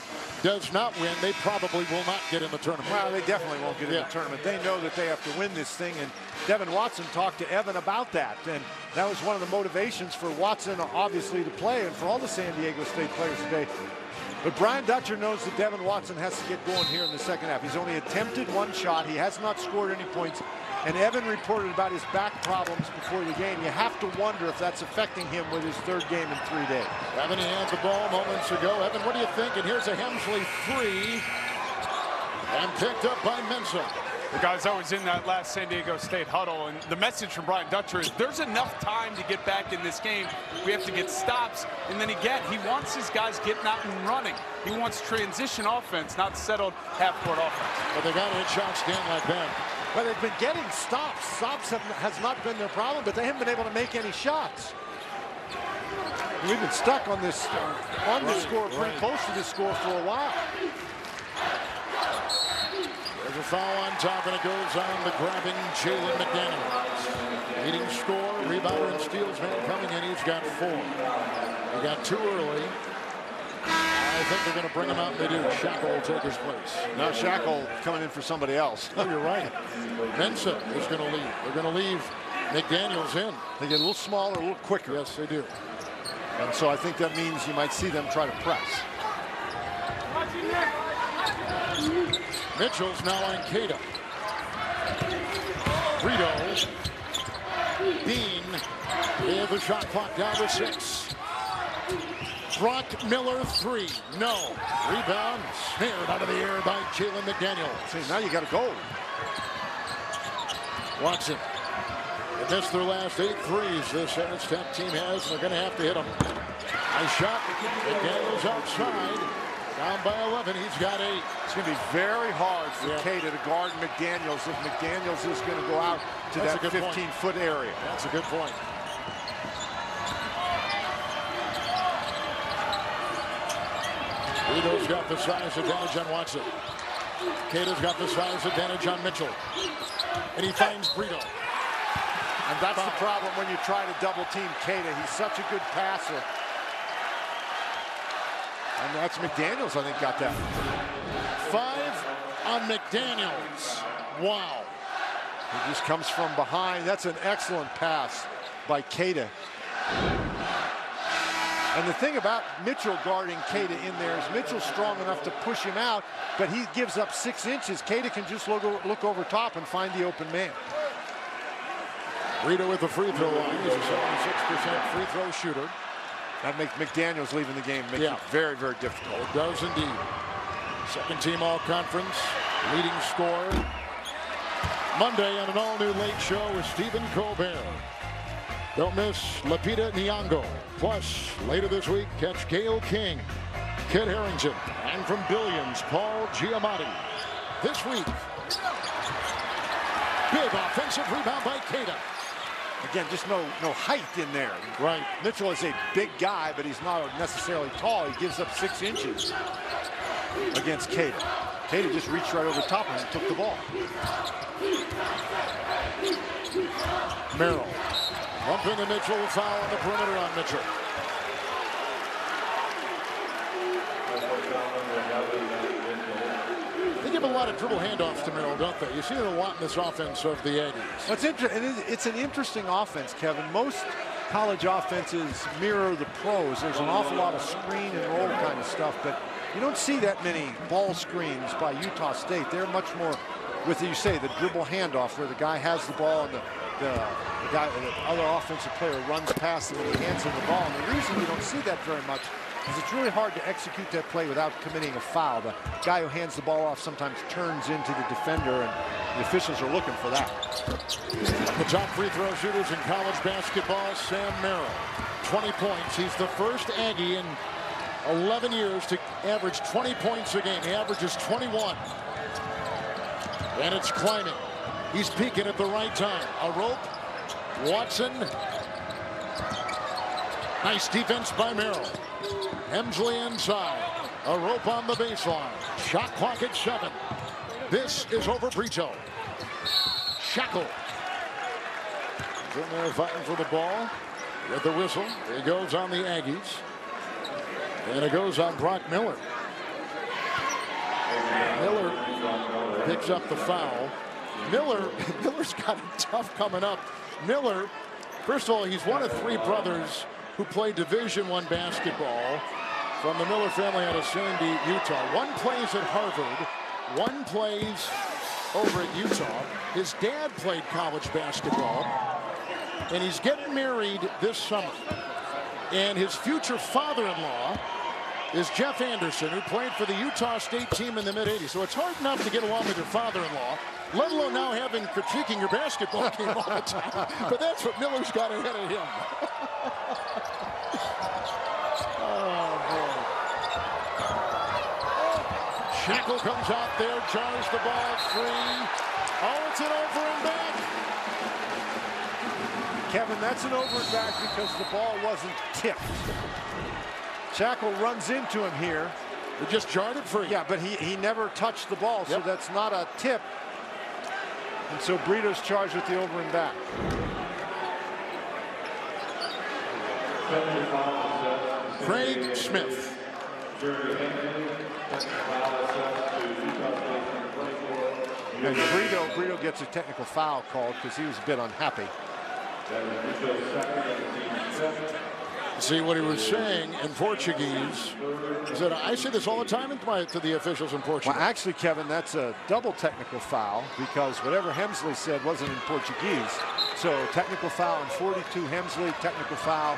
does not win, they probably will not get in the tournament. Well, they definitely won't get in the tournament. They know that they have to win this thing, and Devin Watson talked to Evan about that, and that was one of the motivations for Watson, obviously, to play, and for all the San Diego State players today. But Brian Dutcher knows that Devin Watson has to get going here in the second half. He's only attempted one shot. He has not scored any points. And Evan reported about his back problems before the game. You have to wonder if that's affecting him with his third game in 3 days. Evan, he had the ball moments ago. Evan, what do you think? And here's a Hemsley three. And picked up by Mensah. The guys, I was in that last San Diego State huddle, and the message from Brian Dutcher is there's enough time to get back in this game. We have to get stops. And then again, he wants his guys getting out and running. He wants transition offense, not settled half-court offense. But they got to hit shots down like that. Well, they've been getting stops. Stops has not been their problem, but they haven't been able to make any shots. We've been stuck on this score, pretty close to this score for a while. There's a foul on top, and it goes on the grabbing Jalen McDaniels. Leading score, rebounder, and steals man coming in. He's got 4. He got 2 early. I think they're going to bring him out, and they do. Shackle will take his place. Now Shackle coming in for somebody else. Oh, you're right. Mensah is going to leave. They're going to leave McDaniels in. They get a little smaller, a little quicker. Yes, they do. And so I think that means you might see them try to press. Mitchell's now on Queta. Brito. Bean. They have the shot clock down to 6. Brock Miller 3. No. Rebound snared out of the air by Jalen McDaniels. See, now you got to go. Watson. They missed their last 8 threes this Aztec team has. They're going to have to hit them. Nice shot. McDaniels outside. Down by 11. He's got 8. It's going to be very hard for Queta to guard McDaniels if McDaniels is going to go out to that 15-foot area. That's a good point. Brito's got the size advantage on Watson. Queta's got the size advantage on Mitchell. And he finds Brito. And that's the problem when you try to double team Queta. He's such a good passer. And that's McDaniels, I think, got that. 5 on McDaniels. Wow. He just comes from behind. That's an excellent pass by Keita. And the thing about Mitchell guarding Keita in there is Mitchell's strong enough to push him out, but he gives up 6 inches. Keita can just look over top and find the open man. Rita with the free throw line. He's a 76% free throw shooter. That makes McDaniels leaving the game makes it very, very difficult. It does indeed. Second team all-conference, leading scorer. Monday on an all-new late show with Stephen Colbert. Don't miss Lupita Nyong'o. Plus, later this week, catch Gayle King, Kit Harington, and from Billions, Paul Giamatti. This week, big offensive rebound by Keita. Again, just no height in there. Right. Mitchell is a big guy, but he's not necessarily tall. He gives up 6 inches against Keita. Keita just reached right over top and took the ball. Merrill. Bumping the Mitchell, foul on the perimeter on Mitchell. They give a lot of dribble handoffs to Merrill, don't they? You see it a lot in this offense of the Aggies. It's an interesting offense, Kevin. Most college offenses mirror the pros. There's an awful lot of screen and roll kind of stuff, but you don't see that many ball screens by Utah State. They're much more with, you say, the dribble handoff, where the guy has the ball and the other offensive player runs past him and he hands him the ball. And the reason you don't see that very much is it's really hard to execute that play without committing a foul. The guy who hands the ball off sometimes turns into the defender, and the officials are looking for that. The top free throw shooters in college basketball, Sam Merrill. 20 points. He's the first Aggie in 11 years to average 20 points a game. He averages 21. And it's climbing. He's peaking at the right time. A rope. Watson. Nice defense by Merrill. Hemsley inside. A rope on the baseline. Shot clock at 7. This is over Brito. Shackle. He's in there fighting for the ball. With the whistle. It goes on the Aggies. And it goes on Brock Miller. Miller picks up the foul. Miller's got it tough coming up. Miller, first of all, he's one of 3 brothers who played Division I basketball from the Miller family out of Sandy, Utah. One plays at Harvard, one plays over at Utah. His dad played college basketball, and he's getting married this summer. And his future father-in-law is Jeff Anderson, who played for the Utah State team in the mid-'80s. So it's hard enough to get along with your father-in-law, let alone now critiquing your basketball game all the time. But that's what Miller's got ahead of him. Oh, boy. Shackle comes out there, jars the ball free. Oh, it's an over and back. Kevin, that's an over and back because the ball wasn't tipped. Shackle runs into him here. He just jarred it free. Yeah, but he never touched the ball, so that's not a tip. And so Brito's charged with the over and back. Craig Smith. And Brito gets a technical foul called because he was a bit unhappy. See what he was saying in Portuguese. He said, I say this all the time to the officials in Portugal. Well, actually, Kevin, that's a double technical foul because whatever Hemsley said wasn't in Portuguese. So technical foul on 42 Hemsley, technical foul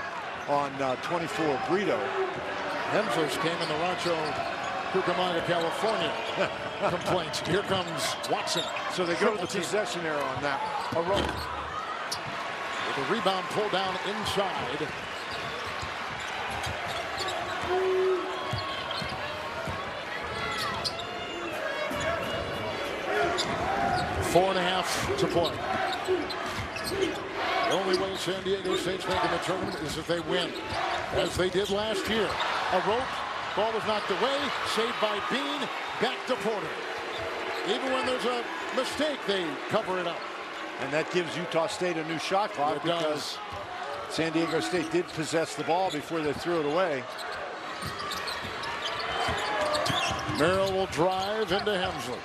on 24 Brito. Hemsley's came in the Rancho Cucamonga, California complaints. Here comes Watson. So they go to the possession error on that. A rope. With a rebound pulled down inside. 4.5 to play. The only way San Diego State's making the tournament is if they win, as they did last year. A rope, ball was knocked away, saved by Bean, back to Porter. Even when there's a mistake, they cover it up. And that gives Utah State a new shot clock because San Diego State did possess the ball before they threw it away. Merrill will drive into Hemsley.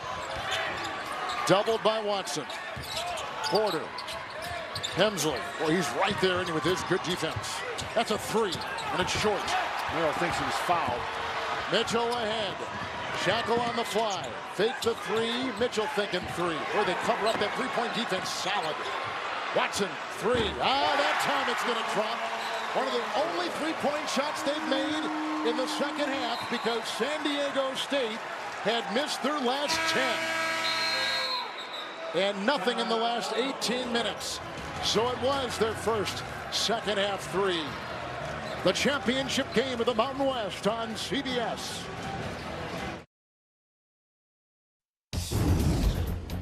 Doubled by Watson. Porter. Hemsley. Well, he's right there and with his good defense. That's a three, and it's short. Merrill thinks he was fouled. Mitchell ahead. Shackle on the fly. Fake the three. Mitchell thinking three. Where they cover up that three-point defense solid. Watson, three. That time it's going to drop. One of the only three-point shots they've made in the second half because San Diego State had missed their last 10. And nothing in the last 18 minutes. So it was their first second half three. The championship game of the Mountain West on CBS.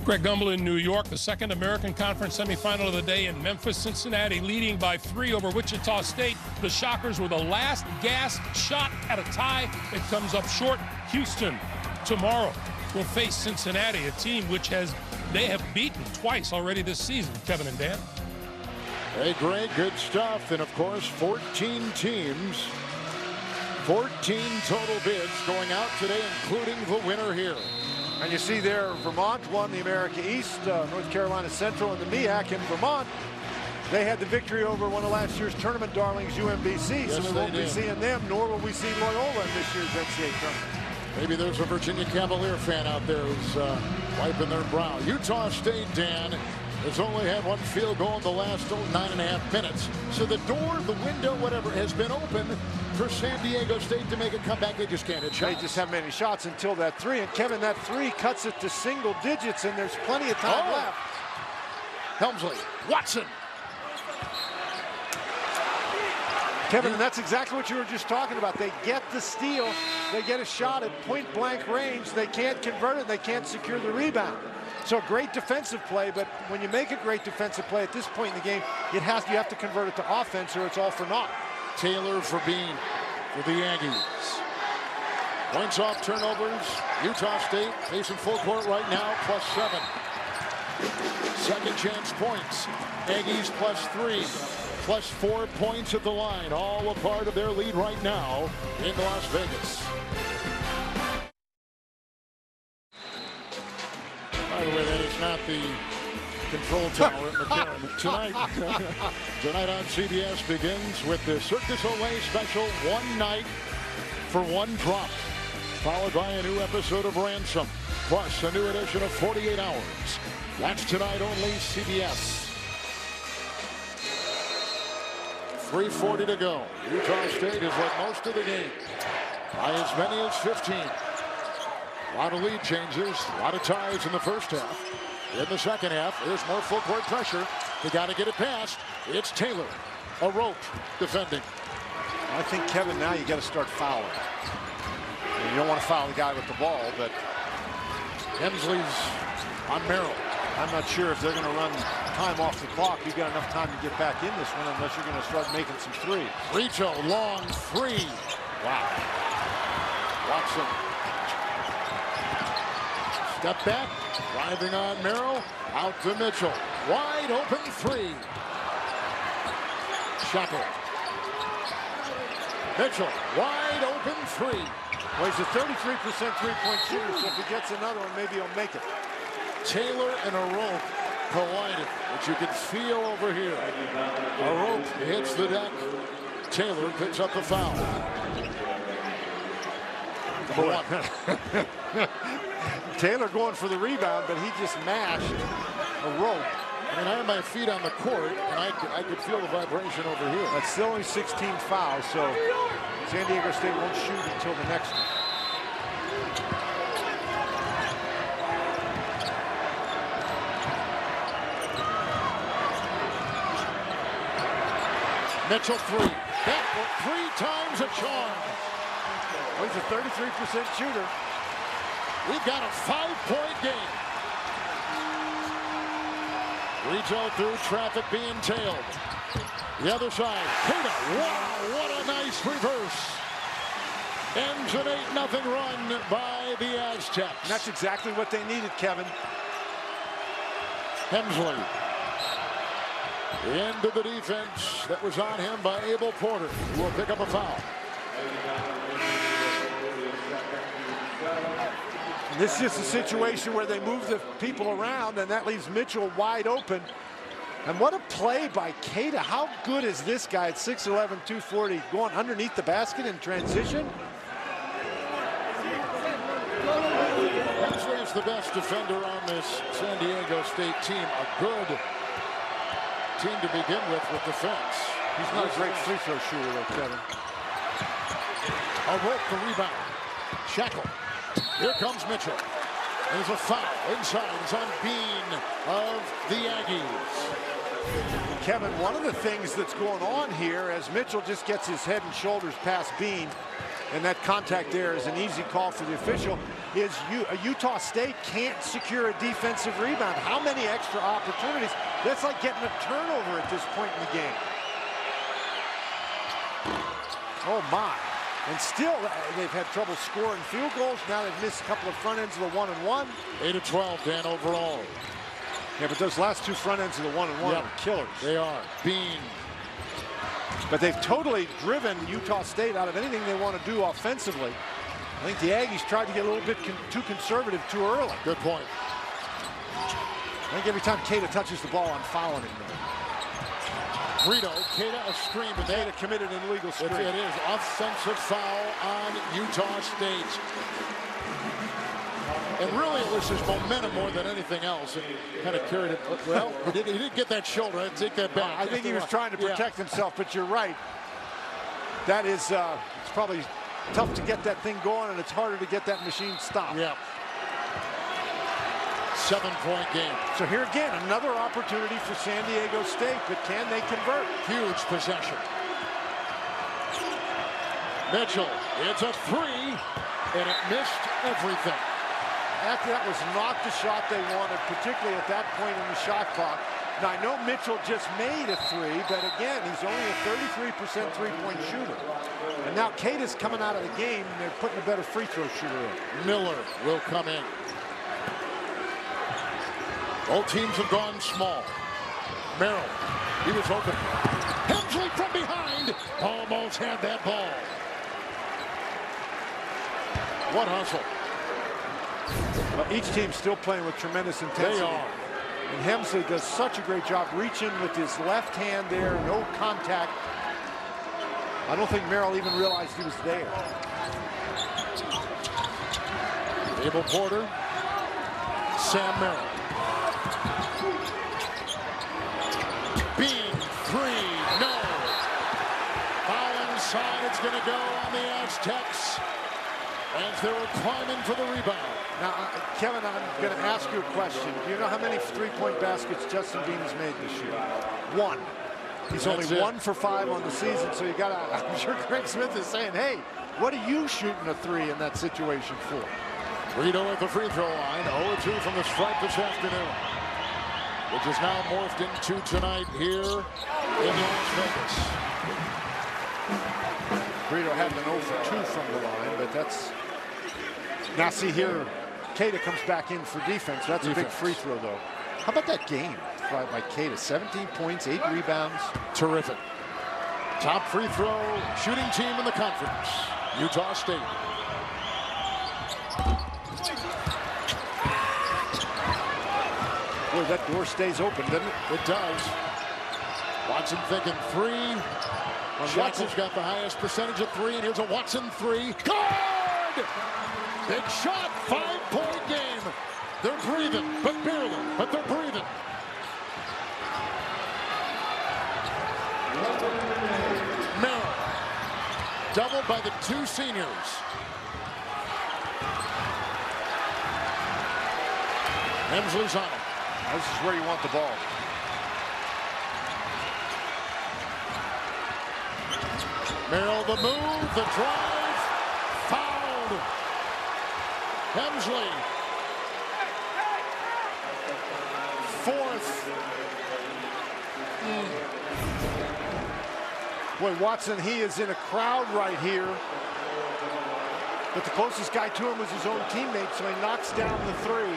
Greg Gumbel in New York, the second American Conference semifinal of the day in Memphis. Cincinnati leading by 3 over Wichita State. The Shockers were the last gasp shot at a tie. It comes up short. Houston tomorrow will face Cincinnati, a team which they have beaten twice already this season. Kevin and Dan. Hey, Greg, good stuff. And, of course, 14 teams, 14 total bids going out today, including the winner here. And you see there, Vermont won the America East, North Carolina Central, and the MEAC in Vermont. They had the victory over one of last year's tournament darlings, UMBC. Yes, so we won't be seeing them, nor will we see Loyola in this year's NCAA tournament. Maybe there's a Virginia Cavalier fan out there who's wiping their brow. Utah State, Dan, has only had one field goal in the last 9.5 minutes. So the door, the window, whatever, has been open for San Diego State to make a comeback. They just can't hit shots. They just haven't made any shots until that three. And Kevin, that three cuts it to single digits, and there's plenty of time left. Helmsley, Watson. Kevin, and that's exactly what you were just talking about. They get the steal, they get a shot at point-blank range. They can't convert it, they can't secure the rebound. So great defensive play, but when you make a great defensive play at this point in the game, you have to convert it to offense or it's all for naught. Taylor for Bean for the Aggies. Points off turnovers. Utah State facing full court right now, +7. Second chance points. Aggies +3. +4 points at the line. All a part of their lead right now in Las Vegas. By the way, that is not the control tower at McCarran. Tonight on CBS begins with the Cirque du Soleil special, One Night for One Drop, followed by a new episode of Ransom, plus a new edition of 48 Hours. That's tonight only, CBS. 3:40 to go. Utah State has led most of the game by as many as 15. A lot of lead changes, a lot of ties in the first half. In the second half, there's more full court pressure. They got to get it past. It's Taylor, a rope defending. I think, Kevin, now you got to start fouling. You don't want to foul the guy with the ball, but Hemsley's on Merrill. I'm not sure if they're going to run time off the clock. You've got enough time to get back in this one unless you're going to start making some threes. Richo, long three. Wow. Watson. Step back, driving on Merrill, out to Mitchell. Wide open three. Shackle. Mitchell, wide open three. Well, he's a 33% three-point shooter, so if he gets another one, maybe he'll make it. Taylor and a rope collided, which you can feel over here. A rope hits the deck. Taylor picks up the foul. Number one. Taylor going for the rebound, but he just mashed a rope. I mean, I had my feet on the court, and I could feel the vibration over here. That's still only 16 fouls, so San Diego State won't shoot until the next one. Mitchell three. That 3 times a charm. Well, he's a 33% shooter. We've got a 5-point game. Richo through traffic being tailed. The other side. Pena. Wow, what a nice reverse. Ends an 8-0 run by the Aztecs. And that's exactly what they needed, Kevin. Hemsley. Into the defense that was on him by Abel Porter, who will pick up a foul. This is just a situation where they move the people around, and that leaves Mitchell wide open. And what a play by Keita. How good is this guy at 6'11", 240, going underneath the basket in transition? Hemsley is the best defender on this San Diego State team. A good team to begin with defense. He's not a great free throw shooter, though, Kevin. Rope the rebound. Shackle. Here comes Mitchell. There's a foul inside. It's on Bean of the Aggies. Kevin, one of the things that's going on here as Mitchell just gets his head and shoulders past Bean, and that contact there is an easy call for the official, is Utah State can't secure a defensive rebound. How many extra opportunities? That's like getting a turnover at this point in the game. Oh my. And still, they've had trouble scoring field goals. Now they've missed a couple of front ends of the 1-and-1. 8 of 12, Dan, overall. Yeah, but those last two front ends of the 1-and-1 are killers. They are. Bean. But they've totally driven Utah State out of anything they want to do offensively. I think the Aggies tried to get a little bit too conservative too early. Good point. I think every time Keita touches the ball, I'm fouling him. Rito, Keita a screen, but Keita committed an illegal screen. It is offensive foul on Utah State. And really, it was his momentum more than anything else. And kind of carried it. Well, he didn't get that shoulder. I'd take that back. I think he was trying to protect himself, but you're right. That is, it's probably tough to get that thing going, and it's harder to get that machine stopped. Yeah. 7-point game. So here again, another opportunity for San Diego State, but can they convert? Huge possession. Mitchell, it's a three, and it missed everything. After that was not the shot they wanted, particularly at that point in the shot clock. Now, I know Mitchell just made a three, but again, he's only a 33% three-point shooter. And now Keita's coming out of the game, and they're putting a better free throw shooter in. Miller will come in. Both teams have gone small. Merrill, he was open. Hemsley from behind, almost had that ball. What hustle. Well, each team's still playing with tremendous intensity. They are. And Hemsley does such a great job reaching with his left hand there, no contact. I don't think Merrill even realized he was there. Abel Porter, Sam Merrill. Bean, three, no. Foul inside, it's going to go on the Aztecs as they were climbing for the rebound. Now, Kevin, I'm going to ask you a question. Do you know how many three-point baskets Justin Bean has made this year? One. He's only 1 for 5 on the season, so you got to, I'm sure Craig Smith is saying, hey, what are you shooting a three in that situation for? Rito at the free throw line, 0-2 from the stripe this afternoon, which is now morphed into tonight here in Las Vegas. Rito had an 0 for 2 from the line, but that's... Now see here, Keita comes back in for defense. That's a big free throw, though. How about that game by Keita? 17 points, 8 rebounds. Terrific. Top free throw shooting team in the conference, Utah State. Boy, that door stays open, doesn't it? It does. Watson thinking three. Watson's got the highest percentage of three, and here's a Watson three. Good! Big shot, 5-point game. They're breathing, but barely, but they're breathing. Merrill, doubled by the two seniors. Hemsley's on him. This is where you want the ball. Merrill, the move, the drive, fouled. Hemsley, fourth. Boy, Watson, he is in a crowd right here. But the closest guy to him was his own teammate, so he knocks down the three.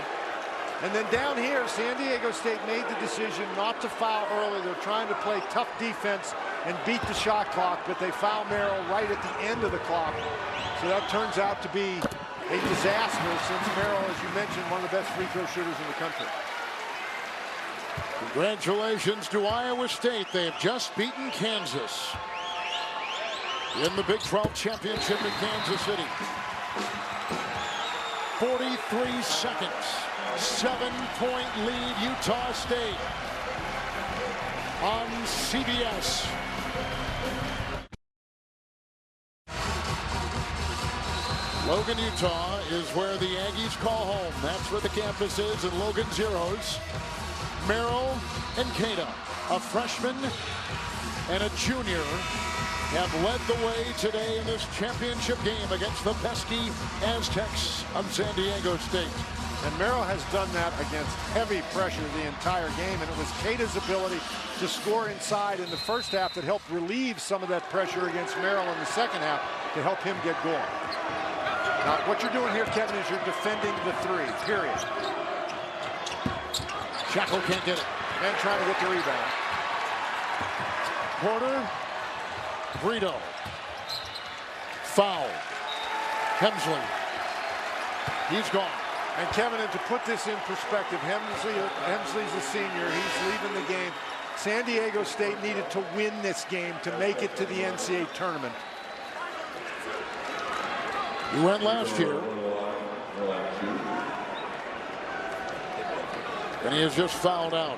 And then down here, San Diego State made the decision not to foul early. They're trying to play tough defense and beat the shot clock, but they foul Merrill right at the end of the clock. So that turns out to be a disaster since Merrill, as you mentioned, one of the best free throw shooters in the country. Congratulations to Iowa State. They have just beaten Kansas in the Big 12 championship in Kansas City. 43 seconds. 7-point lead, Utah State on CBS. Logan, Utah is where the Aggies call home. That's where the campus is in Logan Zeros. Merrill and Cada, a freshman and a junior, have led the way today in this championship game against the pesky Aztecs of San Diego State. And Merrill has done that against heavy pressure the entire game, and it was Cada's ability to score inside in the first half that helped relieve some of that pressure against Merrill in the second half to help him get going. Now, what you're doing here, Kevin, is you're defending the three, period. Shackle can't get it. And trying to get the rebound. Porter. Brito. Foul. Hemsley. He's gone. And Kevin, and to put this in perspective, Hemsley's a senior. He's leaving the game. San Diego State needed to win this game to make it to the NCAA tournament. He went last year. And he has just fouled out.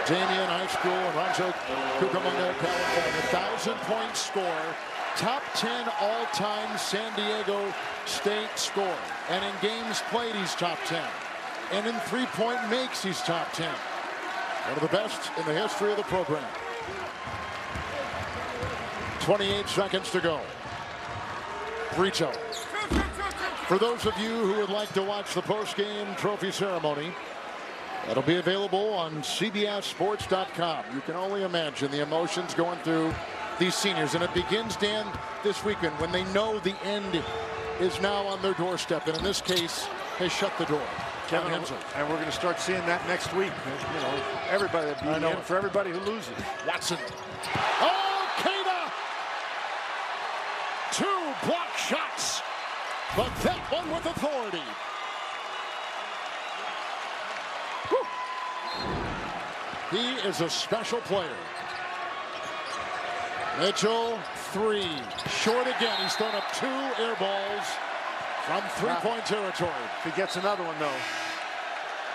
Damien High School in Rancho Cucamonga, California. 1,000-point score. Top 10 all-time San Diego State score. And in games played, he's top 10. And in three-point makes, he's top 10. One of the best in the history of the program. 28 seconds to go. Brito. For those of you who would like to watch the post-game trophy ceremony, that'll be available on CBSSports.com. You can only imagine the emotions going through these seniors. And it begins, Dan, this weekend when they know the end is now on their doorstep. And in this case, has shut the door. Kevin, and we're going to start seeing that next week. You know, everybody will be in for everybody who loses. Watson. Oh, Cada! 2 block shots. But that one with authority. Whew. He is a special player. Mitchell, 3. Short again. He's thrown up 2 air balls from three-point territory. If he gets another one, though,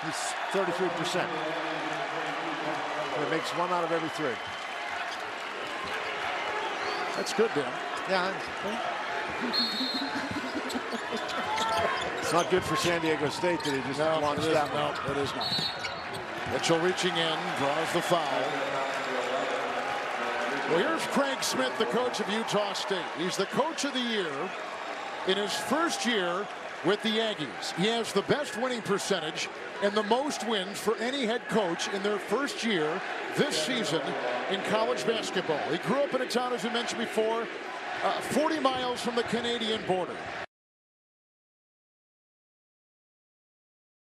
he's 33%. It makes 1 out of every 3. That's good, Dan. Yeah. It's not good for San Diego State that he just launched that one. No, it is not. Mitchell reaching in, draws the foul. Well, here's Craig Smith, the coach of Utah State. He's the coach of the year in his first year with the Aggies. He has the best winning percentage and the most wins for any head coach in their first year this season in college basketball. He grew up in a town, as we mentioned before, 40 miles from the Canadian border.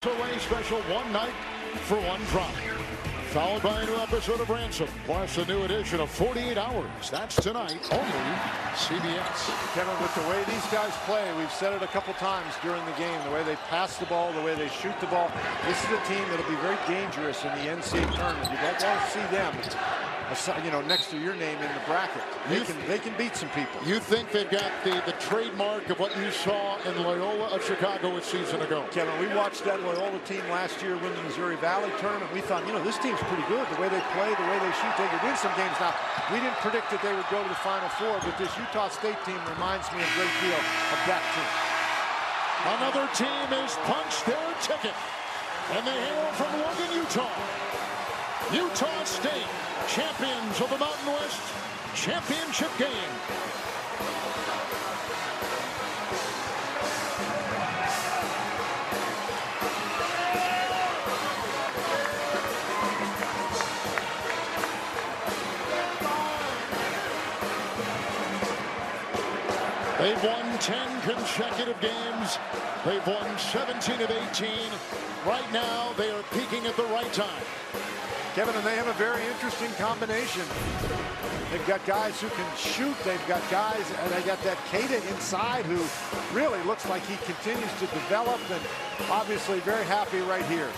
So a special 1 night for 1 drop. Followed by a new episode of Ransom, plus a new edition of 48 Hours. That's tonight, only CBS. Kevin, with the way these guys play, we've said it a couple times during the game, the way they pass the ball, the way they shoot the ball. This is a team that'll be very dangerous in the NCAA tournament. You don't want to see them, you know, next to your name in the bracket. They can beat some people. You think they've got the trademark of what you saw in Loyola of Chicago a season ago? Kevin, we watched that Loyola team last year win the Missouri Valley tournament. We thought, you know, this team's pretty good. The way they play, the way they shoot, they could win some games. Now, we didn't predict that they would go to the Final Four, but this Utah State team reminds me a great deal of that team. Another team has punched their ticket, and they hail from Logan, Utah. Utah State, champions of the Mountain West championship game. They've won 10 consecutive games. They've won 17 of 18. Right now, they are peaking at the right time. Kevin, and they have a very interesting combination. They've got guys who can shoot. They've got guys, and they got that Keita inside who really looks like he continues to develop, and obviously very happy right here.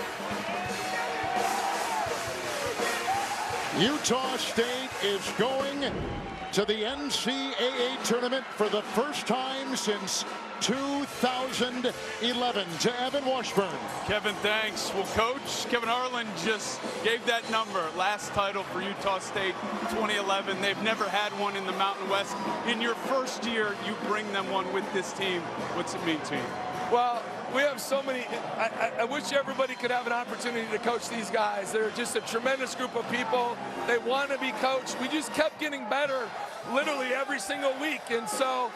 Utah State is going to the NCAA tournament for the first time since 2011. To Evan Washburn. Kevin, thanks. Well, Coach Kevin Harlan just gave that number. Last title for Utah State, 2011. They've never had one in the Mountain West. In your first year, you bring them one with this team. What's it mean to you? Well, we have so many. I wish everybody could have an opportunity to coach these guys. They're just a tremendous group of people. They want to be coached. We just kept getting better literally every single week. And so,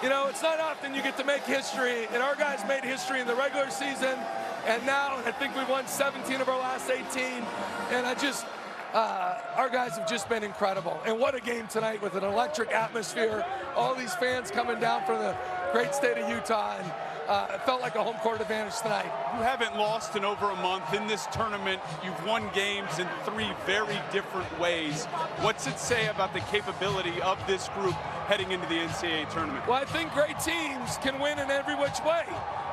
you know, it's not often you get to make history. And our guys made history in the regular season. And now I think we've won 17 of our last 18. And our guys have just been incredible. And what a game tonight with an electric atmosphere. All these fans coming down from the great state of Utah. And it felt like a home court advantage tonight. You haven't lost in over a month. In this tournament, you've won games in 3 very different ways. What's it say about the capability of this group heading into the NCAA tournament? Well, I think great teams can win in every which way.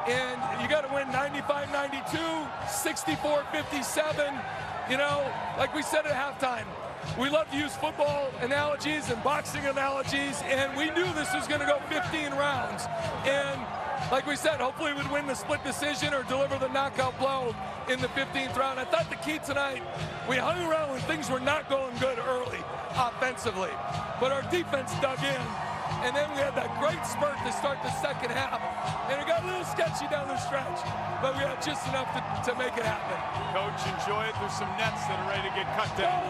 And you got to win 95-92, 64-57. You know, like we said at halftime, we love to use football analogies and boxing analogies, and we knew this was going to go 15 rounds. And like we said, hopefully we'd win the split decision or deliver the knockout blow in the 15th round. I thought the key tonight, we hung around when things were not going good early offensively, but our defense dug in, and then we had that great spurt to start the second half, and it got a little sketchy down the stretch, but we had just enough to make it happen. Coach, enjoy it. There's some nets that are ready to get cut down.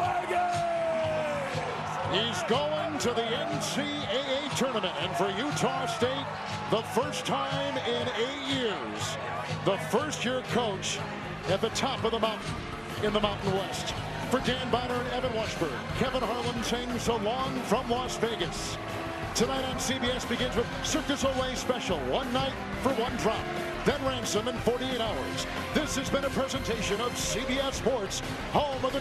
He's going to the NCAA tournament, and for Utah State, the first time in 8 years, the first-year coach at the top of the mountain in the Mountain West. For Dan Bonner and Evan Washburn, Kevin Harlan saying so long from Las Vegas. Tonight on CBS begins with Cirque du Soleil special, 1 night for 1 drop, then ransom in 48 hours. This has been a presentation of CBS Sports, home of the